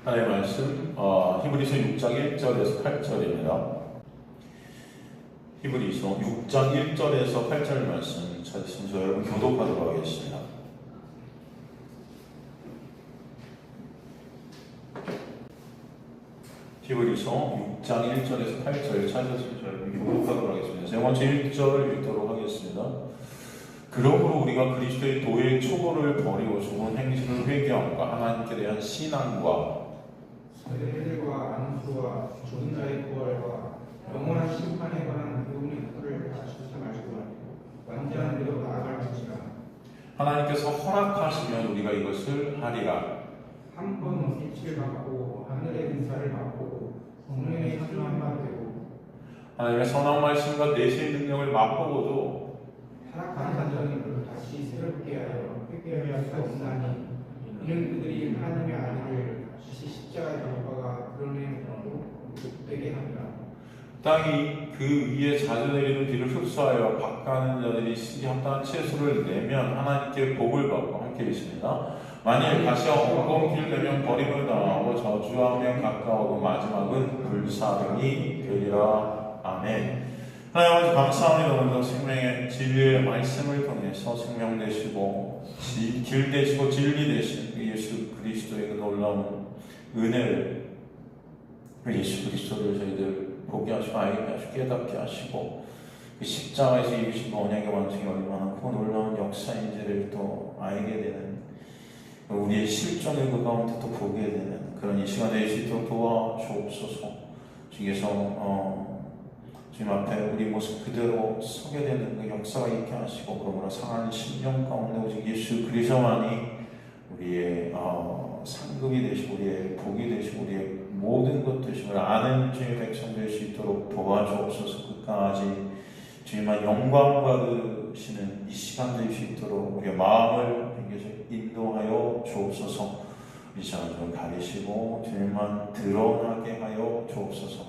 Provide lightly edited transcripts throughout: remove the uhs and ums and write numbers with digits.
하나님의 말씀 히브리서 6장 1절에서 8절입니다. 히브리서 6장 1절에서 8절 말씀 찾으시면 저 여러분 교독하도록 하겠습니다. 히브리서 6장 1절에서 8절 찾으시면 저 여러분 교독하도록 하겠습니다. 제가 먼저 1절 읽도록 하겠습니다. 그러므로 우리가 그리스도의 도의 초보를 버리고 좋은 행실을 회개함과 하나님께 대한 신앙과 세례와 안수와 죽은 자의 부활과 영원한 심판에 관한 모든 것을 갖추지 말고 완전한 대로 나아갈지라. 하나님께서 허락하시면 우리가 이것을 하리라. 한 번 빛을 받고 하늘의 은사를 받고 성령의 선한 바 되고 하나님의 선한 말씀과 내시의 능력을 맛보고도 타락한 자들을 다시 새롭게 하여 회개할 수 없나니 이는 그들이 하나님의 아들을 다시 십자가에 달아가 그러내므로 못되게 하리라. 땅이 그 위에 자주내리는 비를 흡수하여 박하는 자들이 시기 합당한 채소를 내면 하나님께 복을 받고 함께 있습니다. 만일 가시와 엉겅퀴를 내면 버림을 당하고 저주하며 가까우고 마지막은 불사름이 되리라. 아멘. 하나님 감사합니다. 오늘도 생명의 진리의 말씀을 통해서 생명 되시고 길 되시고 진리 되신 그 예수 그리스도의 그 놀라운 은혜를 예수 그리스도를 저희들 보게 하시고 알게 하시고 깨닫게 하시고 그 십자가에서 이루신 언약의 완성이 얼마나 그 놀라운 역사인지를 또 알게 되는 우리의 실존을 그 가운데 또 보게 되는 그런 이 시간에 있도록 도와주옵소서. 주께서 주님 앞에 우리 모습 그대로 서게 되는 그 역사가 있게 하시고 그러므로 상한 심령 가운데 오직 예수 그리스도만이 우리의 상급이 되시고 우리의 복이 되시고 우리의 모든 것 되심을 아는 주의 백성 될 수 있도록 도와주옵소서. 끝까지 주님만 영광 받으시는 이 시간 될 수 있도록 우리의 마음을 인도하여 주옵소서. 이 시간을 좀 가리시고 주님만 드러나게 하여 주옵소서.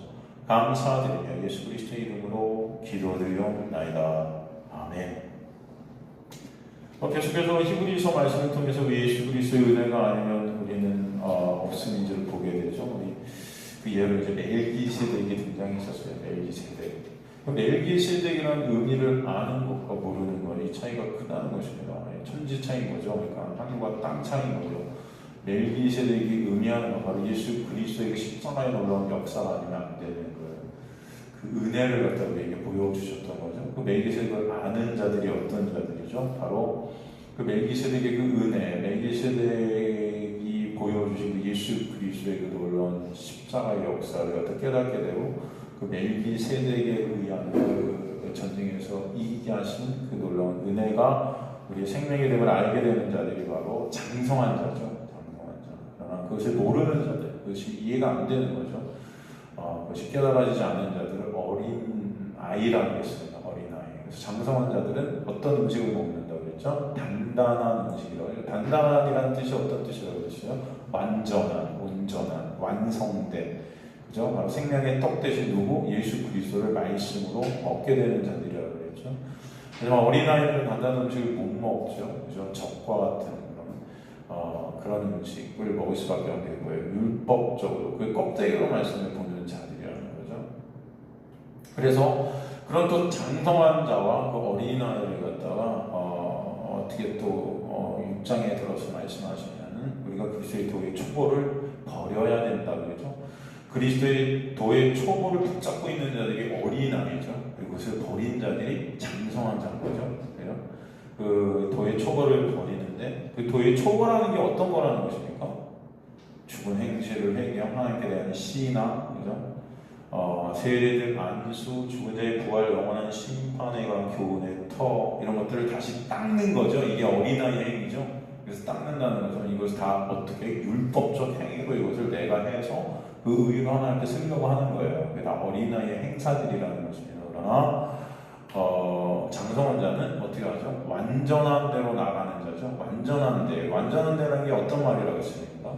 감사드리며 예수 그리스도의 이름으로 기도드리옵나이다. 아멘. 계속해서 히브리서 말씀을 통해서 예수 그리스도의 은혜가 아니면 우리는 없음인 줄 보게 되죠. 우리 그 예로 이제 멜기세덱이 등장했었어요. 멜기세덱. 멜기세덱이라는 의미를 아는 것과 모르는 것, 이 차이가 크다는 것입니다. 천지 차이인 거죠. 그러니까 하늘과 땅 차이인 거죠. 멜기세덱이 의미하는 건 바로 예수 그리스도의 십자가에 놀라운 역사가 아니면 안 되는 거예요. 그 은혜를 갖다 우리에게 보여주셨던 거죠. 그 멜기세덱을 아는 자들이 어떤 자들이죠? 바로 그 멜기세덱의 그 은혜, 멜기세덱이 보여주신 그 예수 그리스도의 그 놀라운 십자가의 역사를 갖다 깨닫게 되고 그 멜기세덱에 의한 그 전쟁에서 이기게 하신 그 놀라운 은혜가 우리의 생명의 됨을 알게 되는 자들이 바로 장성한 자죠. 그러나 그것을 모르는 자들, 그것이 이해가 안 되는 거죠. 그것이 깨달아지지 않는 자들을 어린 아이라고 했습니다. 어린 아이. 그래서 장성한 자들은 어떤 음식을 먹는다고 그랬죠? 단단한 음식이라고 해요. 단단이라는 뜻이 어떤 뜻이라고 그랬어요? 완전한, 온전한, 완성된. 그죠? 바로 생명의 떡 대신 누구? 예수 그리스도를 말씀으로 먹게 되는 자들이라고 그랬죠. 하지만 어린아이들은 단단한 음식을 못 먹죠. 그죠? 적과 같은 그런 음식을 먹을 수밖에 없는 거예요. 율법적으로. 그 껍데기로 말씀을 보는 자들이라는 거죠. 그래서 그런 또 장성한 자와 그 어린아이를 갖다가 어떻게 또 6장에 들어서 말씀하시냐는 우리가 그리스도의 도의 초보를 버려야 된다고 그러죠. 그리스도의 도의 초보를 붙잡고 있는 자들이 어린아이죠. 그리고 그것을 버린 자들이 장성한 자인 거죠. 그래요? 그 도의 초보를 버리는데 그 도의 초보라는 게 어떤 거라는 것입니까? 죽은 행실을 회개하며 하나님께 대한 신앙, 그죠? 세례들 안수, 죽은 자의 부활, 영원한 심판에 관한 교훈의 터 이런 것들을 다시 닦는 거죠. 이게 어린아이의 행위죠. 그래서 닦는다는 것은 이것을 다 어떻게 율법적 행위고 이것을 내가 해서 그 의로 하나님께 쓰려고 하는 거예요. 그게 다 어린아이의 행사들이라는 것입니다. 그러나 장성한 자는 어떻게 하죠? 완전한 대로 나가는 자죠. 완전한 데라는 게 어떤 말이라고 했습니까?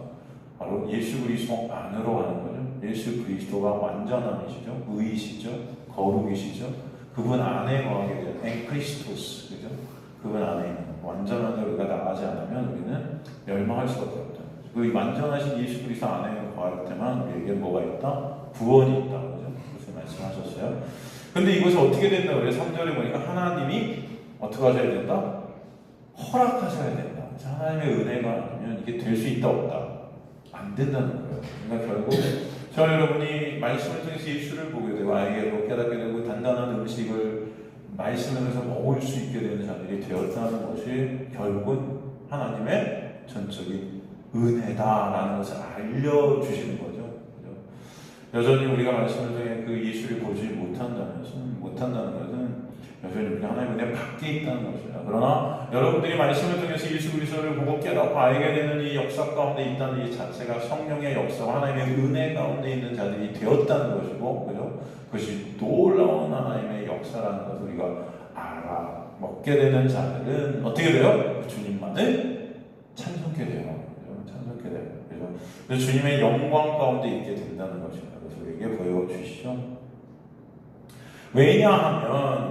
바로 예수 그리스도 안으로 가는 거죠. 예수 그리스도가 완전함이시죠. 의이시죠. 거룩이시죠. 그분 안에 거하게 되는 엔크리스토스, 그죠? 그분 안에 있는 완전한 대로 우리가 나가지 않으면 우리는 멸망할 수밖에 없다. 그 완전하신 예수 그리스도 안에 거할 때만 우리에게 뭐가 있다? 구원이 있다. 그죠? 그것을 말씀하셨어요. 근데 이것이 어떻게 된다 그래요? 3절에 보니까 하나님이 어떻게 하셔야 된다? 허락하셔야 된다. 하나님의 은혜가 아니면 이게 될 수 있다 없다? 안 된다는 거예요. 그러니까 결국 저와 여러분이 말씀을 통해서 예수를 보게 되고 알게 깨닫게 되고 단단한 음식을 말씀을 통해서 먹을 수 있게 되는 자들이 되었다는 것이 결국은 하나님의 전적인 은혜다라는 것을 알려주시는 거죠. 그죠? 여전히 우리가 말씀을 통해 그 예수를 보지 못한다는 것은 여전히 우리가 하나님의 은혜 밖에 있다는 것이다. 그러나 여러분들이 말씀을 통해서 예수 그리스도를 보고 깨닫고 알게 되는 이 역사 가운데 있다는 이 자체가 성령의 역사와 하나님의 은혜 가운데 있는 자들이 되었다는 것이고, 그죠? 그것이 놀라운 하나님의 역사라는 것을 우리가 알아먹게 되는 자들은 어떻게 돼요? 주님만을 찬송게 돼요. 찬송게 돼요. 그래서 주님의 영광 가운데 있게 된다는 것입니다. 그래서 우리에게 보여주시죠. 왜냐하면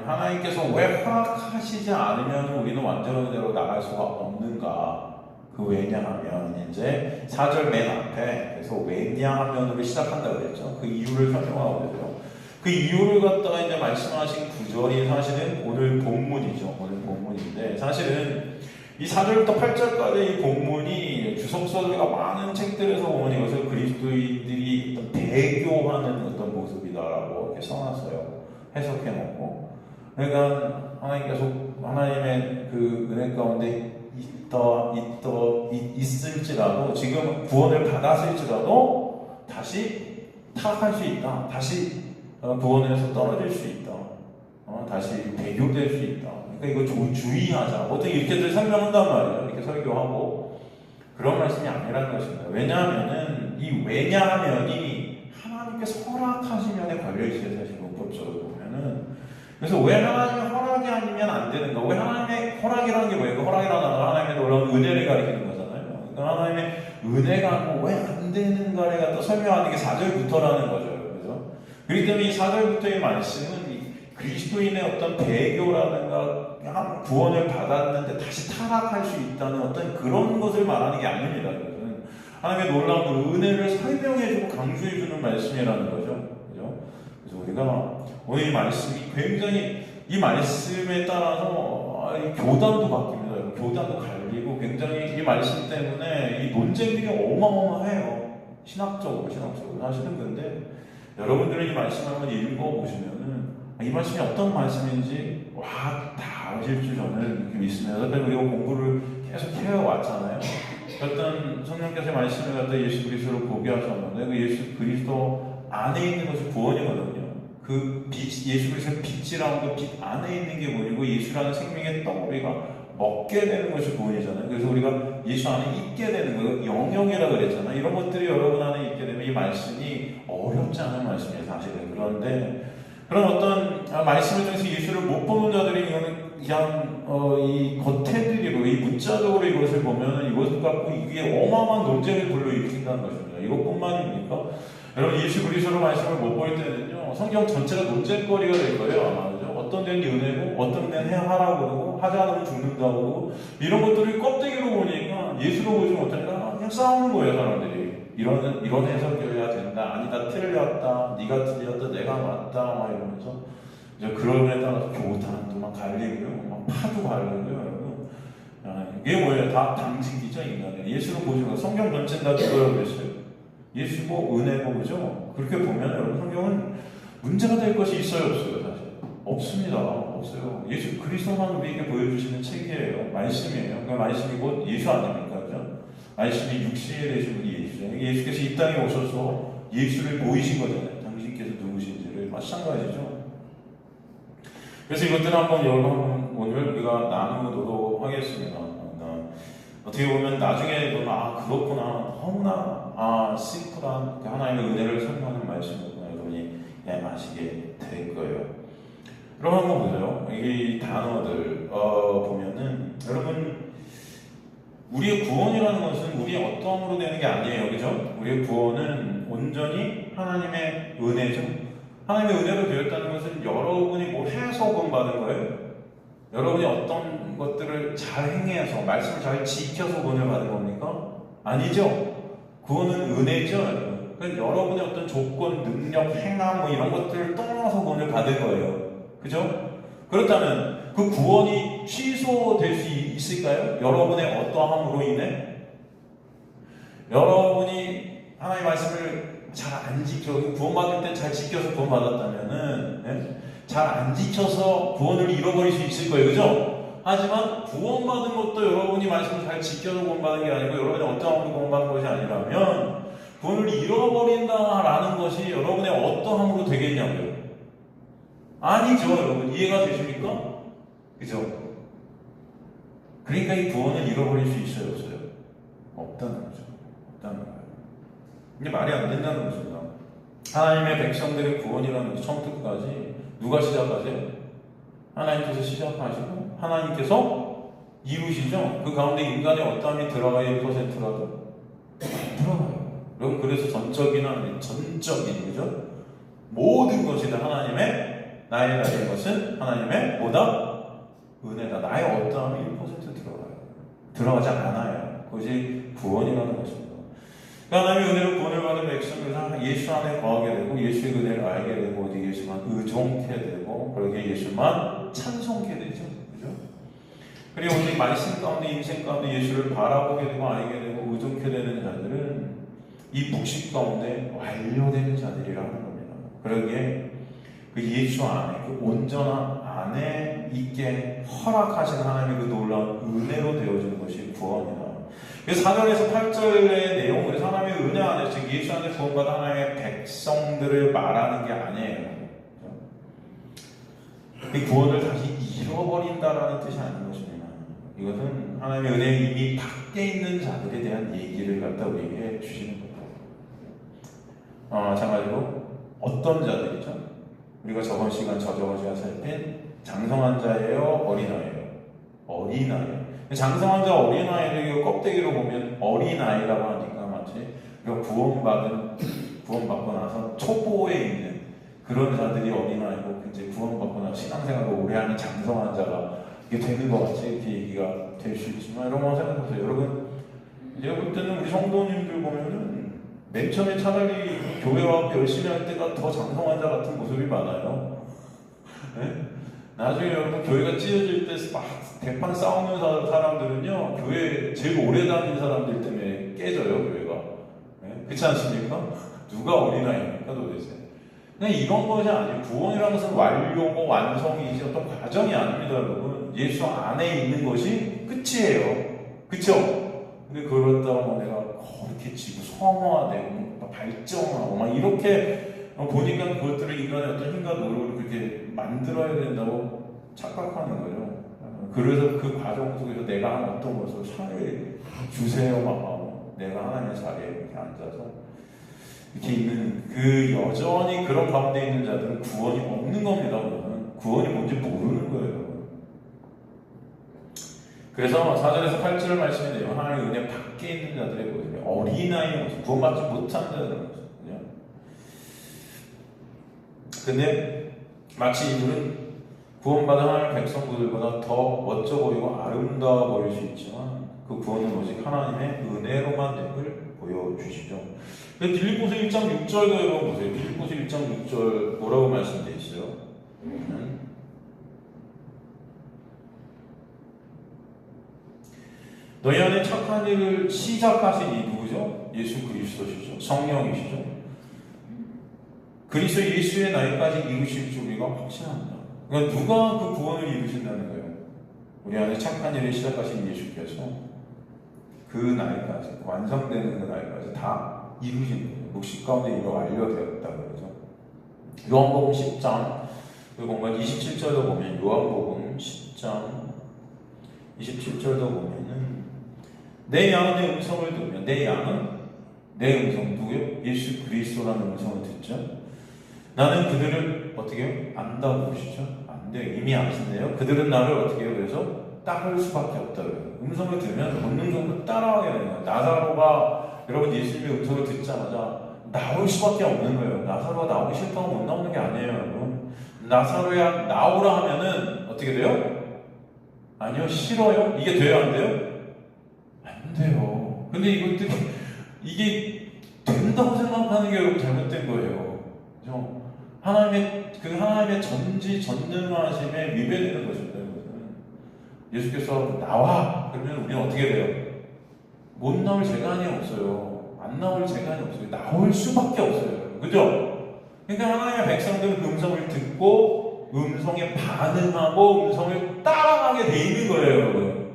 하나님께서 왜 허락하시지 않으면 우리는 완전한 대로 나갈 수가 없는가? 그 왜냐하면 이제 4절 맨 앞에 그래서 왜냐하면으로 시작한다고 그랬죠. 그 이유를 설명하고 있어요. 그 이유를 갖다가 이제 말씀하신 구절이 사실은 오늘 본문이죠. 오늘 본문인데 사실은 이 4절부터 8절까지 이 본문이 주석서가 많은 책들에서 보면 이것을 그리스도인들이 어떤 배교하는 어떤 모습이다라고 이렇게 써놨어요. 해석해놓고. 그러니까 하나님께서 하나님의 그 은혜 가운데 있을지라도 지금 구원을 받았을지라도 다시 타락할 수 있다. 다시 구원에서 떨어질 수 있다. 다시 배교될 수 있다. 그러니까 이거 주의하자. 어떻게 이렇게들 설명한단 말이에요. 이렇게 설교하고 그런 말씀이 아니라는 것입니다. 왜냐하면은 이 왜냐하면이 하나님께서 허락하시면에 걸려 있어요. 사실 문법적으로 보면은. 그래서 왜 하나님의 허락이 아니면 안 되는가? 왜 하나님의 허락이라는 게 뭐예요? 허락이라는 건 하나님의 놀라운 은혜를 가리키는 거잖아요. 그러니까 하나님의 은혜가 왜 안 되는가를 갖다 설명하는 게 4절부터라는 거죠. 그죠? 그렇기 때문에 이 4절부터의 말씀은 그리스도인의 어떤 배교라든가 구원을 받았는데 다시 타락할 수 있다는 어떤 그런 것을 말하는 게 아닙니다. 그것은 하나님의 놀라운 은혜를 설명해주고 강조해주는 말씀이라는 거죠. 그죠? 그래서 우리가 오늘 이 말씀이 굉장히 이 말씀에 따라서 이 교단도 바뀝니다. 교단도 갈리고 굉장히 이 말씀 때문에 이 논쟁들이 어마어마해요. 신학적으로 사실은. 근데 여러분들은 이 말씀을 한번 읽어보시면은 이 말씀이 어떤 말씀인지 다 아실 줄 저는 이렇게 믿습니다. 그래서 우리가 공부를 계속 해왔잖아요. 어떤 성령께서의 말씀을 갖다 예수 그리스도를 보게 하셨는데 그 예수 그리스도 안에 있는 것이 구원이거든요. 그 예수 그리스도의 빛이라는 그 빛 안에 있는 게 구원이고 예수라는 생명의 떡 우리가 먹게 되는 것이 구원이잖아요. 그래서 우리가 예수 안에 있게 되는 거예요. 영역이라고 그랬잖아요. 이런 것들이 여러분 안에 있게 되면 이 말씀이 어렵지 않은 말씀이에요. 사실은. 그런데 그런 어떤 말씀을 통해서 예수를 못 보는 자들이 이거는 그냥 이 겉에들이고 이 문자적으로 이것을 보면 이것을 갖고 이게 어마어마한 논쟁을 불러일으킨다는 것입니다. 이것뿐만입니까? 여러분 예수 그리스도의 말씀을 못 볼 때는요 성경 전체가 논쟁거리가 될 거예요. 아마 그죠? 어떤 데는 은혜고 어떤 데는 해야 하라고 그러고 하지 않으면 죽는다고 그러고 이런 것들을 껍데기로 보니까 예수로 보지 못하니까 그냥 싸우는 거예요 사람들이. 이런 해석이어야 된다. 아니다 틀렸다. 네가 틀렸다. 내가 맞다. 막 이러면서 이제 그런 에 따라서 교단도 막 갈리고요. 막 파도 갈리고요. 여러분. 이게 뭐예요? 다 당직이죠 인간은. 예수로 보시고 성경 전체는 다 그거라고 그랬어요. 예수고 은혜고 그죠? 그렇게 보면 여러분 성경은 문제가 될 것이 있어요 없어요? 사실 없습니다. 없어요. 예수 그리스도만 우리에게 보여주시는 책이에요. 말씀이에요. 그 말씀이 곧 예수 아닙니까? 그죠? 말씀이 육신에 되신 분이 예수잖아요. 예수께서 이 땅에 오셔서 예수를 보이신 거잖아요. 당신께서 누구신지를 마찬가지죠. 그래서 이것들을 한번 여러분 오늘 우리가 나누도록 하겠습니다. 어떻게 보면 나중에 보면 그렇구나 너무나 심플한 하나님의 은혜를 설명하는 말씀이구나 여러분이 아시게 될 거예요. 그럼 한번 보세요. 이 단어들 보면은 여러분 우리의 구원이라는 것은 우리의 어떠함으로 되는 게 아니에요. 그죠? 우리의 구원은 온전히 하나님의 은혜죠. 하나님의 은혜로 되었다는 것은 여러분이 뭐 해서 구원받은 거예요? 여러분이 어떤 것들을 잘 행해서 말씀을 잘 지켜서 구원을 받은 겁니까? 아니죠. 구원은 은혜죠. 그러니까 여러분의 어떤 조건, 능력, 행함 뭐 이런 것들을 떠나서 구원을 받을 거예요. 그죠? 그렇다면 그 구원이 취소될 수 있을까요? 여러분의 어떠함으로 인해? 여러분이 하나님의 말씀을 잘 안 지켜, 구원받을 때 잘 지켜서 구원받았다면은, 잘 안 지켜서 구원을 잃어버릴 수 있을 거예요. 그죠? 하지만 구원받은 것도 여러분이 말씀을 잘 지켜서 구원받은 게 아니고 여러분이 어떠함으로 구원받은 것이 아니라면 구원을 잃어버린다라는 것이 여러분의 어떠함으로 되겠냐고요? 아니죠, 여러분. 이해가 되십니까? 그죠? 그러니까 이 구원을 잃어버릴 수 있어요, 없어요? 없다는 거죠. 없다는 거예요. 이게 말이 안 된다는 것입니다. 하나님의 백성들의 구원이라는 것이 처음부터 끝까지 누가 시작하세요? 하나님께서 시작하시고 하나님께서 이루시죠. 그 가운데 인간의 어떠함이 들어가야 1%라도 들어가요. 여러분, 그래서 전적인 그죠? 모든 것이 다 하나님의, 나의 것은 하나님의 뭐다? 은혜다. 나의 어떠함이 1% 들어가요. 들어가지 않아요. 그것이 구원이라는 것입니다. 하나님의 은혜로 구원을 받은 백성들은 예수 안에 거하게 되고 예수의 은혜를 알게 되고 어디 예수만 의존케 되고 그러게 예수만 찬송케 되죠. 그죠? 그리고 우리 말씀 가운데 인생 가운데 예수를 바라보게 되고 알게 되고 의존케 되는 자들은 이 묵식 가운데 완료되는 자들이라는 겁니다. 그러기에 그 예수 안에, 그 온전한 안에 있게 허락하신 하나님의 그 놀라운 은혜로 되어지는 것이 구원이다. 그래서 4절에서 8절의 내용은 하나님의 은혜 안에, 즉 예수 안에 구원받은 하나님의 백성들을 말하는 게 아니에요. 이 구원을 다시 잃어버린다라는 뜻이 아닌 것입니다. 이것은 하나님의 은혜에 이미 밖에 있는 자들에 대한 얘기를 갖다 우리에게 주시는 겁니다. 마찬가지로 어떤 자들이죠? 우리가 저번 시간 살핀 장성한 자예요, 어린아이예요? 어린아이예요. 장성한 자 어린아이를 껍데기로 보면 어린아이라고 하니까 마치 구원받고 나서 초보에 있는 그런 자들이 어린아이고 이제 구원받고 나서 신앙생활을 오래 하는 장성한 자가 이게 되는 것 같이 이렇게 얘기가 될 수 있지만 여러분 생각하세요. 여러분, 제가 볼 때는 우리 성도님들 보면은 맨 처음에 차라리 교회 와서 열심히 할 때가 더 장성한 자 같은 모습이 많아요. 네? 나중에 여러분 교회가 찢어질 때 막 대판 싸우는 사람들은요 교회 제일 오래 다닌 사람들 때문에 깨져요 교회가. 네? 그렇지 않습니까? 누가 어린아이입니까 도대체? 그냥 이런 것이 아니에요. 구원이라는 것은 완료고 완성이지 어떤 과정이 아닙니다 여러분. 예수 안에 있는 것이 끝이에요. 그쵸? 근데 그걸 갖다가 내가 이렇게 지고 성화되고 발전하고 막 이렇게 보니까 그것들을 인간의 어떤 힘과 노력으로 그렇게 만들어야 된다고 착각하는 거예요. 그래서 그 과정 속에서 내가 한 어떤 것을 잘 주세요 막 하고 내가 하나님의 자리에 이렇게 앉아서 이렇게 있는 그 여전히 그런 가운데 있는 자들은 구원이 없는 겁니다. 구원이 뭔지 모르는 거예요. 그래서 4절에서 8절 말씀이 돼요. 하나님의 은혜 밖에 있는 자들의 모습이 어린아이의 모습, 구원받지 못한 자들의 모습이거든요. 근데 마치 이들은 구원받은 하나님의 백성들보다 더 멋져 보이고 아름다워 보일 수 있지만 그 구원은 오직 하나님의 은혜로만 됨을 보여주시죠. 빌립보서 1장 6절도 여러분 보세요. 빌립보서 1장 6절 뭐라고 말씀되어 있어요? 너희 안에 착한 일을 시작하신 이 누구죠? 예수 그리스도시죠. 성령이시죠. 그리스도 예수의 날까지 이루실 줄 우리가 확신합니다. 그러니까 누가 그 구원을 이루신다는 거예요? 우리 안에 착한 일을 시작하신 예수께서 그 날까지, 완성되는 그 날까지 다 이루신 거예요. 묵식 가운데 이거 완료되었다 그러죠. 요한복음 10장 뭔가 27절도 보면 요한복음 10장 27절도 보면은 내 양은 내 음성을 들으면 내 양은 내 음성 누구요? 예수 그리스도라는 음성을 듣죠. 나는 그들을 어떻게 해요? 안다고 보시죠? 안 돼요. 이미 아시네요. 그들은 나를 어떻게 해요? 그래서 따를 수밖에 없다 그래요. 음성을 들으면 본능적으로 따라가게 되는 거예요. 나사로가 여러분 예수님의 음성을 듣자마자 나올 수밖에 없는 거예요. 나사로가 나오기 싫다고 못 나오는 게 아니에요, 여러분. 나사로야 나오라 하면은 어떻게 돼요? 아니요, 싫어요. 이게 돼요, 안 돼요? 안 돼요. 근데 그런데 이것들이 이게 된다고 생각하는 게 여러분 잘못된 거예요. 그죠? 하나님의 전지전능하심에 위배되는 것입니다. 이것은. 예수께서 나와! 그러면 우리는 어떻게 돼요? 못 나올 재간이 없어요. 안 나올 재간이 없어요. 나올 수밖에 없어요. 그죠? 그러니까 하나님의 백성들은 그 음성을 듣고 음성에 반응하고 음성을 따라가게 돼 있는 거예요, 여러분.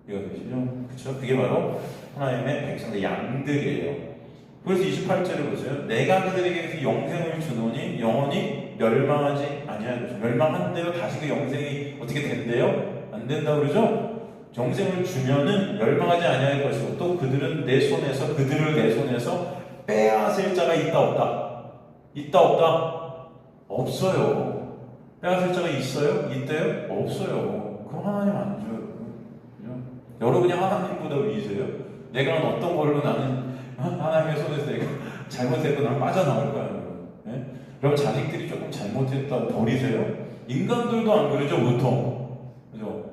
이해되시죠? 그렇죠? 그게 바로 하나님의 백성들 양들이에요. 그래서 28절을 보세요. 내가 그들에게 영생을 주노니 영원히 멸망하지 아니하리라. 멸망한대요. 다시 그 영생이 어떻게 된대요? 안 된다고 그러죠? 영생을 주면은 멸망하지 아니할 것이고 또 그들은 그들을 내 손에서 빼앗을 자가 있다 없다? 있다 없다? 없어요. 빼앗을 자가 있어요? 있대요? 없어요. 그럼 하나님 안 줘요. 여러분이 하나님보다 위세요? 내가 어떤 걸로 나는 하나님의 손에서 내가 잘못했고 난 빠져나올 거야. 네? 그럼 자식들이 조금 잘못했다 버리세요? 인간들도 안 그러죠, 보통. 그죠?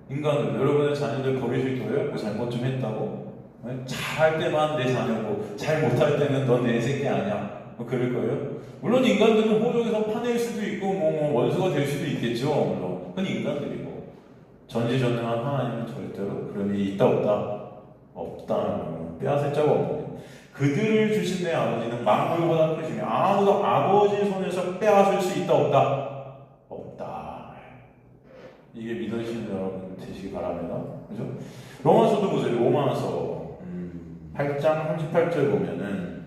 인간들, 여러분의 자녀들 버리실 거예요? 뭐 잘못 좀 했다고? 네? 잘할 때만 내 자녀고, 잘 못할 때는 넌 내 새끼 아니야. 뭐 그럴 거예요? 물론 인간들은 호적에서 파낼 수도 있고, 원수가 될 수도 있겠죠, 물론. 그건 인간들이고. 전지전능한 하나님은 절대로 그런 일이 있다 없다? 없다. 빼앗을 자가 없는. 그들을 주신 내 아버지는 만물보다 크시며 아무도 아버지 손에서 빼앗을 수 있다 없다? 없다. 이게 믿으시는 여러분 되시기 바랍니다. 그죠? 로마서도 보세요. 로마서 8장 38절 보면은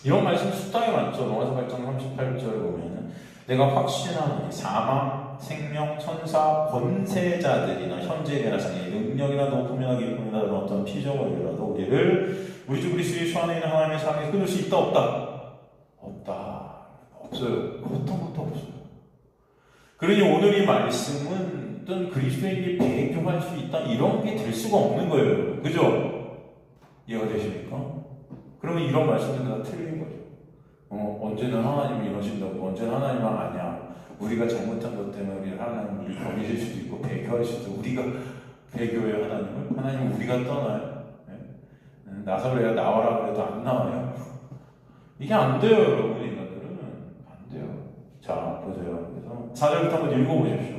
이런 말씀 숫자에 많죠. 로마서 8장 38절 보면은 내가 확신하노니 사망, 생명, 천사, 권세자들이나 현재나 장애, 능력이나 높음이나 깊음이나 어떤 피조물이라도 우리 주 그리스도 예수 안에 있는 하나님의 사랑에 끊을 수 있다 없다? 없다. 없어요. 어떤 것도 없어요. 그러니 오늘 이 말씀은 어떤 그리스도인이 배교할 수 있다 이런 게 될 수가 없는 거예요. 그죠? 이해가 되십니까? 그러면 이런 말씀들은 다 틀린 거죠. 언제는 하나님이 이러신다고, 언제는 하나님은 아니야. 우리가 잘못한 것 때문에 우리 하나님을 버리실 수도 있고 배교할 수도 있고 우리가 배교해요 하나님을? 하나님은 우리가 떠나요? 네? 나사로야 나와라 그래도 안 나와요? 이게 안 돼요 여러분. 인간들은 안 돼요. 자 보세요. 그래서 4절부터 한번 읽어보십시오.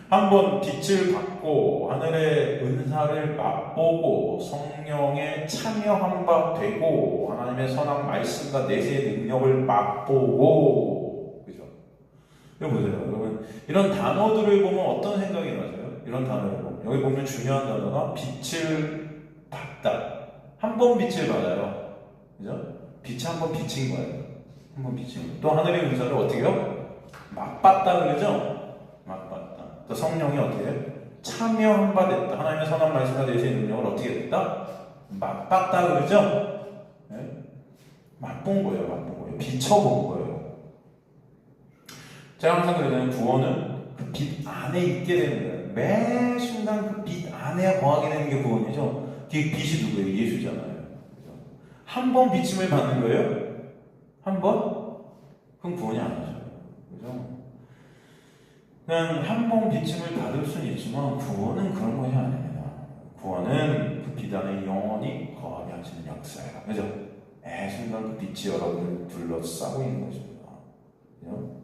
한번 빛을 받고 하늘의 은사를 맛보고 성령에 참여한 바 되고 하나님의 선한 말씀과 내세의 능력을 맛보고 그죠? 이거 보세요 여러분. 이런 단어들을 보면 어떤 생각이 나세요? 이런 단어를 보면 여기 보면 중요한 단어가 빛을 받다. 한 번 빛을 받아요. 그죠? 빛이 한 번 비친 거예요. 한 번 비친 거예요. 또 하늘의 은사를 어떻게 해요? 맛봤다 그러죠? 맛봤다. 또 성령이 어떻게 해요? 참여한 바 됐다. 하나님의 선한 말씀과 내세의 능력을 어떻게 됐다? 맛봤다 그러죠? 네? 맛본 거예요. 맛본 거예요. 비춰본 거예요. 제가 항상 그러잖아요. 구원은 그 빛 안에 있게 되는 거예요. 매 순간 그 빛 안에 거하게 되는 게 구원이죠. 그 빛이 누구예요? 예수잖아요. 한 번 비침을 받는 거예요? 한 번? 그럼 구원이 아니죠. 그죠? 그냥 한 번 비침을 받을 수는 있지만 구원은 그런 것이 아닙니다. 구원은 그 빛 안에 영원히 거하게 하시는 역사예요. 그죠? 매 순간 그 빛이 여러분을 둘러싸고 있는 것입니다. 그죠?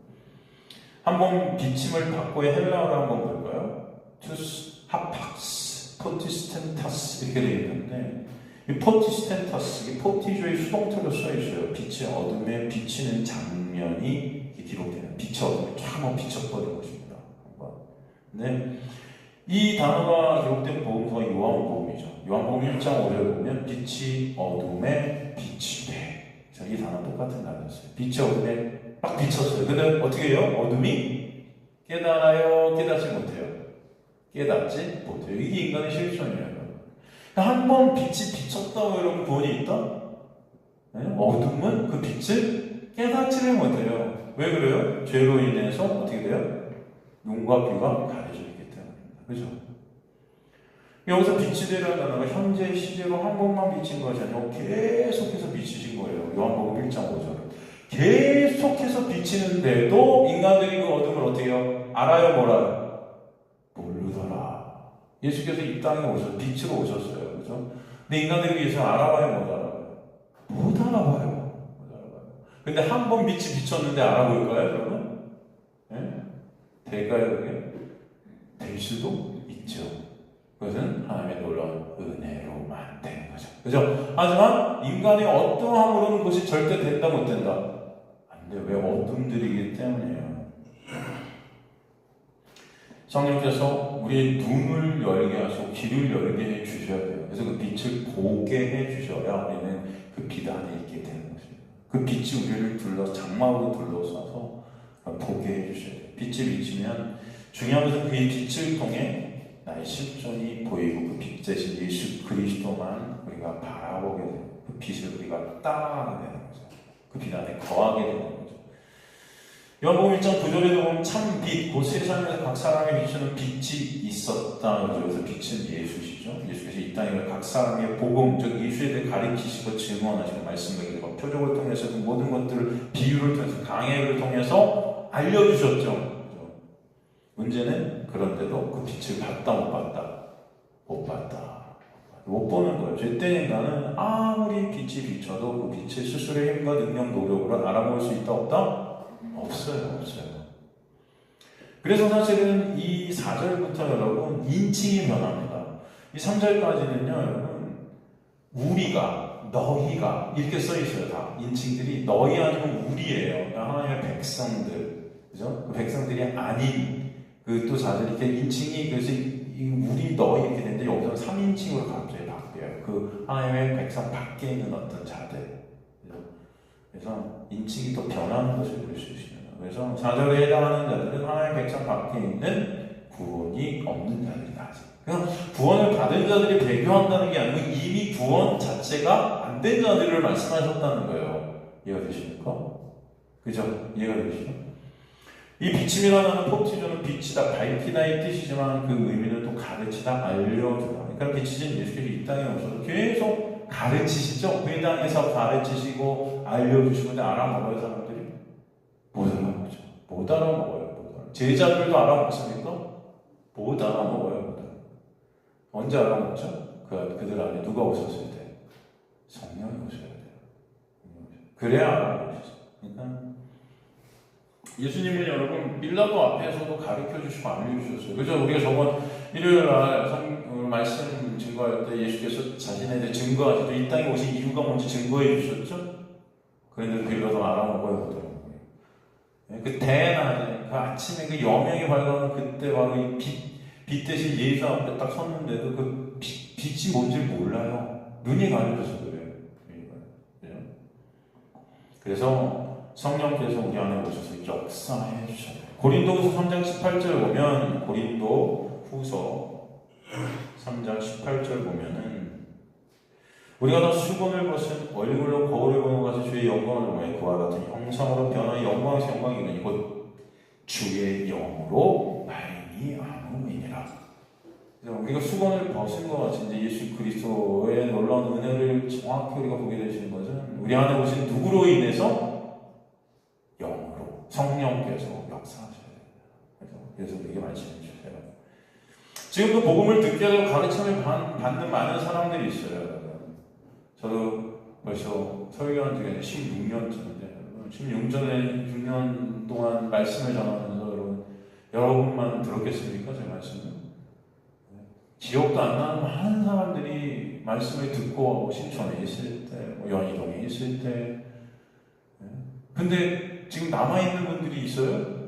한번 비침을 받고의 헬라어를 한번 볼까요? 투스, 하팍스, 포티스텐타스 이렇게 되어 있는데 이 포티스텐타스, 이 포티조의 수동태로 써 있어요. 빛의 어둠에 비치는 장면이 기록되는 빛의 어둠에 쫙 한번 비춰버린 것입니다. 네. 이 단어가 기록된 복음서가 요한복음이죠. 요한복음 1장 5절에 보면 빛이 어둠에 빛이 돼. 자, 이 단어 똑같은 단어였어요. 빛이 어둠에 딱 비쳤어요. 근데 어떻게 해요? 어둠이 깨달아요? 깨닫지 못해요? 깨닫지 못해요. 이게 인간의 실존이에요. 한 번 빛이 비쳤다고 여러분 구원이 있다? 네? 어둠은 그 빛을 깨닫지를 못해요. 왜 그래요? 죄로 인해서 어떻게 돼요? 눈과 귀가 가려져 있기 때문입니다. 그죠? 여기서 빛이 되라는 단어가 현재 시제로 한 번만 비친 것이 아니고 계속해서 비치신 거예요. 요한복음 1장 5절. 계속해서 비치는데도 인간들이 그 어둠을 어떻게 해요? 알아요? 몰라요? 모르더라. 예수께서 이 땅에 오셔서 빛으로 오셨어요. 그죠? 근데 인간들이 예수를 알아봐요, 못 알아봐요? 못 알아봐요. 못 알아봐요. 근데 한 번 빛이 비쳤는데 알아볼까요, 여러분? 예? 될까요, 그게? 될 수도 있죠. 그것은 하나님의 놀라운 은혜로만 되는 거죠. 그죠? 하지만 인간의 어떠함으로는 그것이 절대 된다, 못 된다? 안 돼요. 왜? 어둠들이기 때문이에요. 성령께서 우리의 눈을 열게 하시고 귀를 열게 해 주셔야 돼요. 그래서 그 빛을 보게 해 주셔야 우리는 그 빛 안에 있게 되는 것입니다. 그 빛이 우리를 장막으로 둘러싸서 보게 해 주셔야 돼요. 빛이 비치면 중요한 것은 그의 빛을 통해 나의 실존이 보이고 그 빛 대신 예수 그리스도만 우리가 바라보게 돼요. 그 빛을 우리가 따라가게 되는 거죠. 그 빛 안에 거하게 되는 거죠. 요한복음 1장 9절에도 보면 참 빛, 곧 세상에서 각 사람에 비추는 빛이 있었다. 그래서 빛은 예수시죠. 예수께서 이 땅에 각 사람의 복음, 즉 예수에 대해 가르치시고 증언하시고 말씀하시고 표적을 통해서 그 모든 것들을 비유를 통해서 강해를 통해서 알려주셨죠. 문제는 그런데도 그 빛을 봤다 못 봤다? 못 봤다. 못 보는 거예요. 죄된 인간은 아무리 빛이 비춰도 그 빛을 스스로의 힘과 능력, 노력으로 알아볼 수 있다 없다? 없어요. 그래서 사실은 이 4절부터 여러분 인칭이 변합니다. 이 3절까지는요 여러분 우리가, 너희가 이렇게 써 있어요. 다 인칭들이 너희 아니면 우리예요. 그러니까 하나님의 백성들, 그죠? 그 백성들이 아닌 그 또 4절 이렇게 인칭이 그래서 우리 너희 이렇게 되는데 여기서 3인칭으로 갑자기 바뀌어요. 그 하나님의 백성 밖에 있는 어떤 자들. 그래서 인칭이 또 변하는 것을 볼 수 있습니다. 그래서 4절에 해당하는 자들은 하나님의 백성 밖에 있는 구원이 없는 자들이다. 그래서 구원을 받은 자들이 배교한다는 게 아니고 이미 구원 자체가 안 된 자들을 말씀하셨다는 거예요. 이해가 되십니까? 그죠? 이해가 되시죠? 이 비침이라는 포티조는 빛이다, 밝히다의 뜻이지만 그 의미는 또 가르치다, 알려주다. 그러니까 빛이신 예수께서 이 땅에 오셔서 계속 가르치시죠? 그 땅에서 가르치시고 알려주시고 근데 알아먹어요 사람들이? 못 알아먹죠. 못 알아먹어요. 제자들도 알아먹습니까? 못 알아먹어요. 못 알아먹어요. 언제 알아먹죠? 그들 안에 누가 오셨을 때? 성령이 오셔야 돼요. 그래야 알아먹으시죠. 그러니까 예수님은 여러분 빌라도 앞에서도 가르쳐 주시고 알려주셨어요. 그죠? 우리가 저번 일요일날 말씀 증거할 때 예수께서 자신에 대해 증거하시죠. 이 땅에 오신 이유가 뭔지 증거해 주셨죠? 그런데 빌라도 알아먹어요. 못알아먹어요. 그 대낮에 그 아침에 그 여명이 밝아오는 그때 바로 이 빛 대신 예수 앞에 딱 섰는데도 그 빛이 뭔지 몰라요. 눈이 가려져서 그래요. 그래서 성령께서 우리 안에 오셔서 역사해 주셔요. 고린도후서 3장 18절 보면 고린도후서 3장 18절 보면은 우리가 다 수건을 벗은 얼굴로 거울을 보는 것 같이 주의 영광을 보며 그와 같은 형상으로 변화의 영광에서 영광이 이르니 곧 주의 영으로 말미암음이니라. 우리가 수건을 벗은 것 같이 이제 예수 그리스도의 놀라운 은혜를 정확히 우리가 보게 되시는 것은 우리 안에 오신 누구로 인해서 영으로 성령께서 역사하셔야 됩니다. 그래서 우리에게 말씀해 주세요. 지금 그 복음을 듣게 하고 가르침을 받는 많은 사람들이 있어요. 저도 벌써 설교한 지가 16년째인데 16년 동안 말씀을 전하면서 여러분만 들었겠습니까? 제 말씀은? 기억도 안 나는 많은 사람들이 말씀을 듣고 신촌에 있을 때, 연희동에 있을 때 근데 지금 남아있는 분들이 있어요?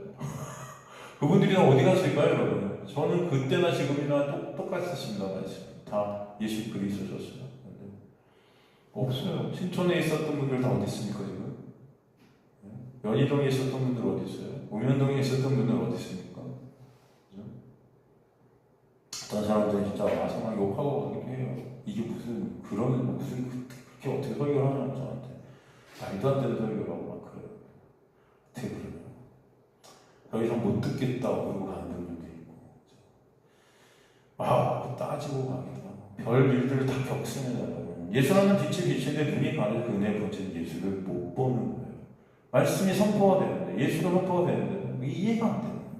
그분들이 다 어디 갔을까요, 여러분? 저는 그때나 지금이나 똑같았습니다. 다 예수 그리스도셨어요. 없어요. 신촌에 있었던 분들 다 어디 있습니까, 지금? 연희동에 있었던 분들 어디 있어요? 우면동에 있었던 분들 어디 있습니까? 그죠? 어떤 사람들이 진짜 와서 막 욕하고 그렇게 해요. 이게 무슨 그렇게 어떻게 설교를 하냐고 저한테. 말도 안 되는 설교를 하고 막 그래요. 어떻게 그러냐. 더 이상 못 듣겠다고 그러고 가는 분들도 있고. 따지고 가기도 하고. 별 일들을 다 격심해달라고. 예수라는 빛이 비치는데 눈이 가려 그 은혜에 번진 예수를 못 보는 거예요. 말씀이 선포가 되는데, 예수가 선포가 되는데, 이해가 안 되는 거예요.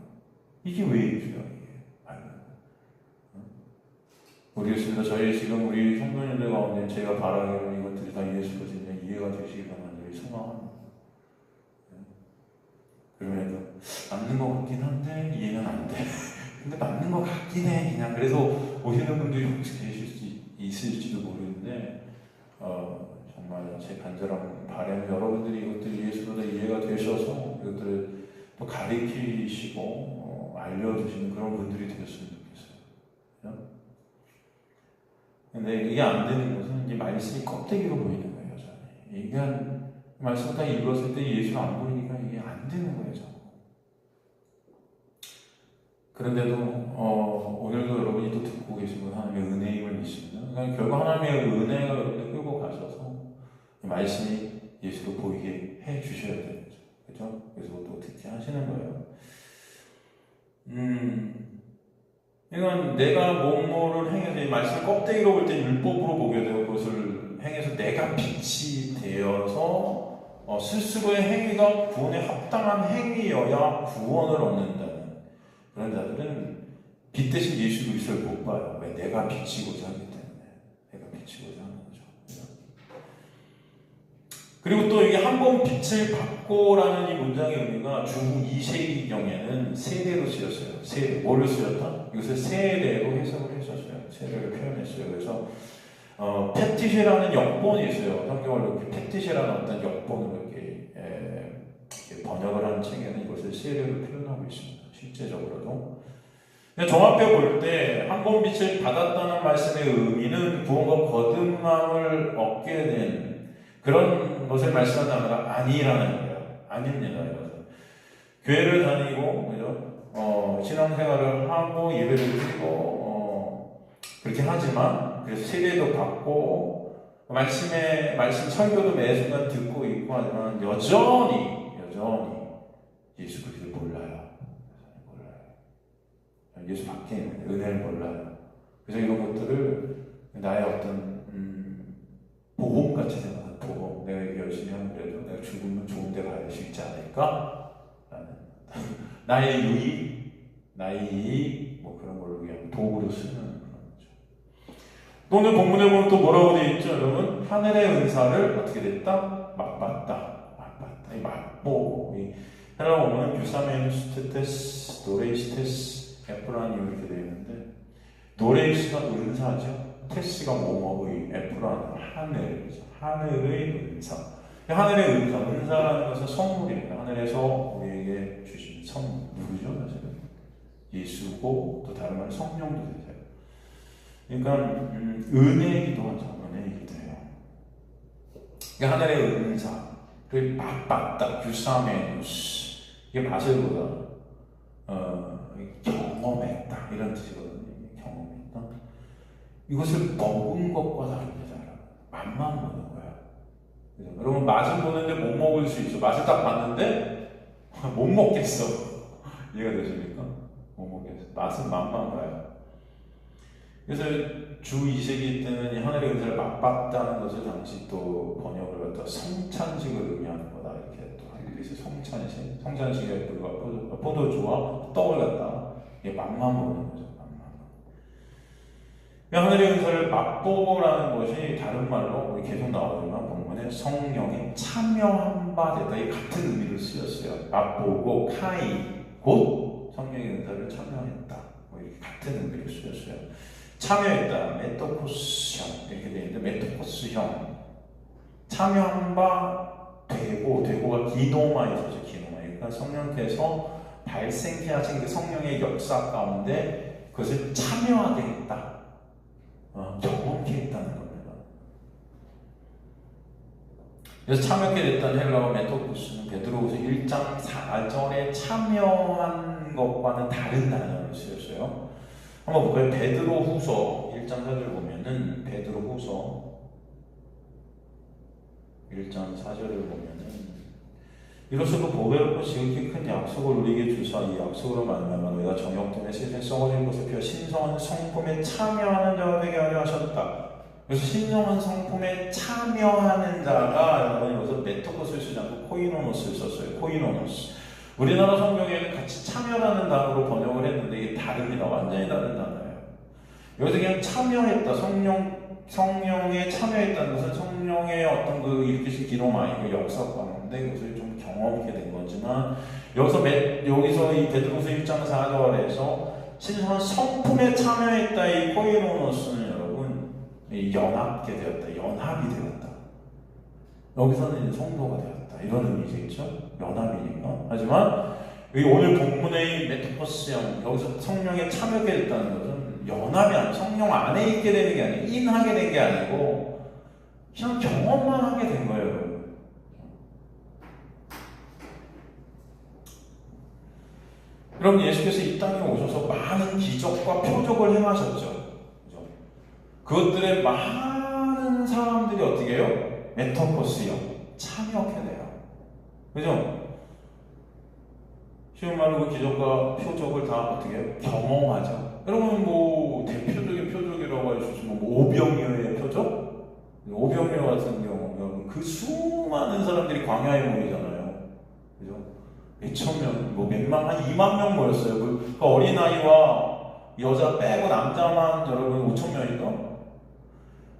이게 왜 예수야, 이게. 모르겠습니다. 저희 지금 우리 성도님들 가운데 제가 바라기로는 이것들이 다 예수로 진짜 이해가 되시기 바랍니다. 소망합니다. 그럼에도 맞는 것 같긴 한데 이해는 안 돼. 근데 맞는 것 같긴 해. 그냥 그래서 오시는 분들이 혹시 계실 수 있을지도 모르는데 정말 제 간절한 바람 여러분들이 이것들이 예수로 다 이해가 되셔서 이것들을 또 가르치시고 알려주시는 그런 분들이 되셨으면 좋겠어요. 근데 이게 안 되는 것은 이 말씀이 껍데기로 보이는 거예요. 저는. 이게 말씀을 다 읽었을 때 예수가 안 보이니까 이게 안 되는 거예요. 저는. 그런데도 오늘도 여러분이 또 듣고 계시고 하나님의 은혜임을 믿습니다. 그러니까 결국 하나님의 은혜가 여러분들 끌고 가셔서 이 말씀이 예수로 보이게 해 주셔야 되는 거죠. 그렇죠? 그래서 또 듣게 하시는 거예요. 이건 내가 뭐뭐를 행해서 이 말씀을 껍데기로 볼 때 율법으로 보게 되고 그것을 행해서 내가 빛이 되어서 스스로의 행위가 구원에 합당한 행위여야 구원을 얻는다는 그런 자들은 빛 대신 예수 그리스도를 못 봐요. 왜? 내가 비치고자 하기 때문에. 내가 비치고자 하는 거죠. 그리고 또 이게 한 번 빛을 받고라는 이 문장의 의미가 주 2세기경에는 세대로 쓰였어요. 세대. 뭐를 쓰였다? 이것을 세대로 해석을 했었어요. 세대를 표현했어요. 그래서 패티시라는 역본이 있어요. 성경을 이렇게 패티시라는 어떤 역본으로 이렇게 번역을 하는 책에는 이것을 세대로 표현하고 있습니다. 실제적으로도. 종합해 볼 때 한 번 빛을 받았다는 말씀의 의미는 구원과 거듭남을 얻게 된 그런 것을 말씀한다는 아니라는 거예요. 아닙니다. 이것은. 교회를 다니고 그죠? 신앙생활을 하고 예배를 드리고 그렇게 하지만 그래서 세례도 받고 말씀 설교도 매 순간 듣고 있고 하지만 여전히 예수 그리스도를 몰라요. 예수 밖에 있는 은혜를 몰라요. 그래서 이런 것들을 나의 어떤 보험같이 생각하는 보험. 내가 이렇게 열심히 하면 그래도 내가 죽으면 좋은 데 가야 수 있지 않을까? 라는 나의 유익, 나의 이익 뭐 그런 걸로 그냥 도구로 쓰는 그런 거죠. 또 오늘 본문에 보면 또 뭐라고 되어 있죠? 여러분 하늘의 은사를 어떻게 됐다? 맛봤다. 이 맛보고 이 하나 보면 유사메누스테테스 노레이스테스 에프라니 이렇게 되어 있는데 노레이스가 은사죠. 테스가 뭐뭐의 에프라니 하늘의 은사. 하늘의 은사라는 것은 선물입니다. 하늘에서 우리에게 주신 선물이죠. 사실은 예수고 또 다른 말은 성령도 되세요. 그러니까 은혜이기도 하죠. 은혜이기도 해요. 그러니까 하늘의 은사, 그 맛봤다, 유사메누스 이게 맛을 보다 경험했다 이런 뜻이거든요. 경험했다. 이것을 먹은 것과 다릅니다. 맛만 보는 거야. 그죠? 여러분 맛은 보는데 못 먹을 수 있어. 맛을 딱 봤는데 못 먹겠어. 이해가 되십니까? 못 먹겠어. 맛은 맛만 봐요. 그래서 주 2세기 때는 이 하늘의 은사를 맛봤다는 것을 당시 또 번역을 갖다 성찬식을 의미하는 거다. 이렇게 또 그래서 성찬식의 포도주와 떡을 갖다 맛만 보는 거죠. 하늘의 은사를 맛보고라는 것이 다른 말로 우리 계속 나오지만 본문에 성령에 참여한 바 됐다. 이 같은 의미로 쓰였어요. 맛보고 카이 곧 성령의 은사를 참여했다. 뭐 이렇게 같은 의미로 쓰였어요. 참여했다. 메토코스형 이렇게 되어 있는데 메토코스형 참여한 바 되고가 기노마에 있어서 기노마. 그러니까 성령께서 발생케 하신 그 성령의 역사 가운데 그것을 참여하게 했다. 경험케 했다는 겁니다. 그래서 참여하게 됐다는 헬라어 메토코스는 베드로후서 1장 4절에 참여한 것과는 다른 단어를 쓰였어요. 한번 볼까요? 베드로후서 1장 4절 보면은 베드로후서 1장 4절을 보면은 이로서도 보배롭고 지극히 큰 약속을 우리에게 주사 이 약속으로 말미암아 너희가 정욕됨에 세상에 썩어진 것을 피워 신성한 성품에 참여하는 자가 되게 하려 하셨다. 그래서 신성한 성품에 참여하는 자가 여러분 여기서 메토코스를 쓰지 않고 코이노노스를 썼어요. 코이노노스. 우리나라 성경에는 같이 참여라는 단어로 번역을 했는데 이게 다릅니다. 완전히 다른 단어예요. 여기서 그냥 참여했다. 성령에 참여했다는 것은 성령의 어떤 그 일으키신 기록 아니고 역사과인데 그것을 좀 경험하게 된 거지만 여기서 이 베드로서 1장 4절에서 신성한 성품에 참여했다. 이 코이로노스는 여러분 연합게 되었다. 연합이 되었다. 여기서는 이제 성도가 되었다. 이런 의미겠죠. 연합이니까. 하지만 여기 오늘 본문의 메토포스형 여기서 성령에 참여하게 됐다는 것은 연합이 아니고 성령 안에 있게 되는 게 아니고 인하게 된 게 아니고 그냥 경험만 하게 된 거예요. 여러분. 여러분 예수께서 이 땅에 오셔서 많은 기적과 표적을 행하셨죠. 그죠? 그것들에 많은 사람들이 어떻게 해요? 메토포스형 참여하게 돼요. 그죠? 쉬운 말로 그 기적과 표적을 다 어떻게 해요? 경험하죠. 여러분 뭐 대표적인 표적이라고 할 수 있으면 뭐 오병이어의 표적? 오병이어 같은 경우 여러분 그 수많은 사람들이 광야에 모이잖아요. 그죠? 몇천 명, 뭐 몇만, 한 2만 명 모였어요. 그 어린아이와 여자 빼고 남자만 여러분 5천 명인가?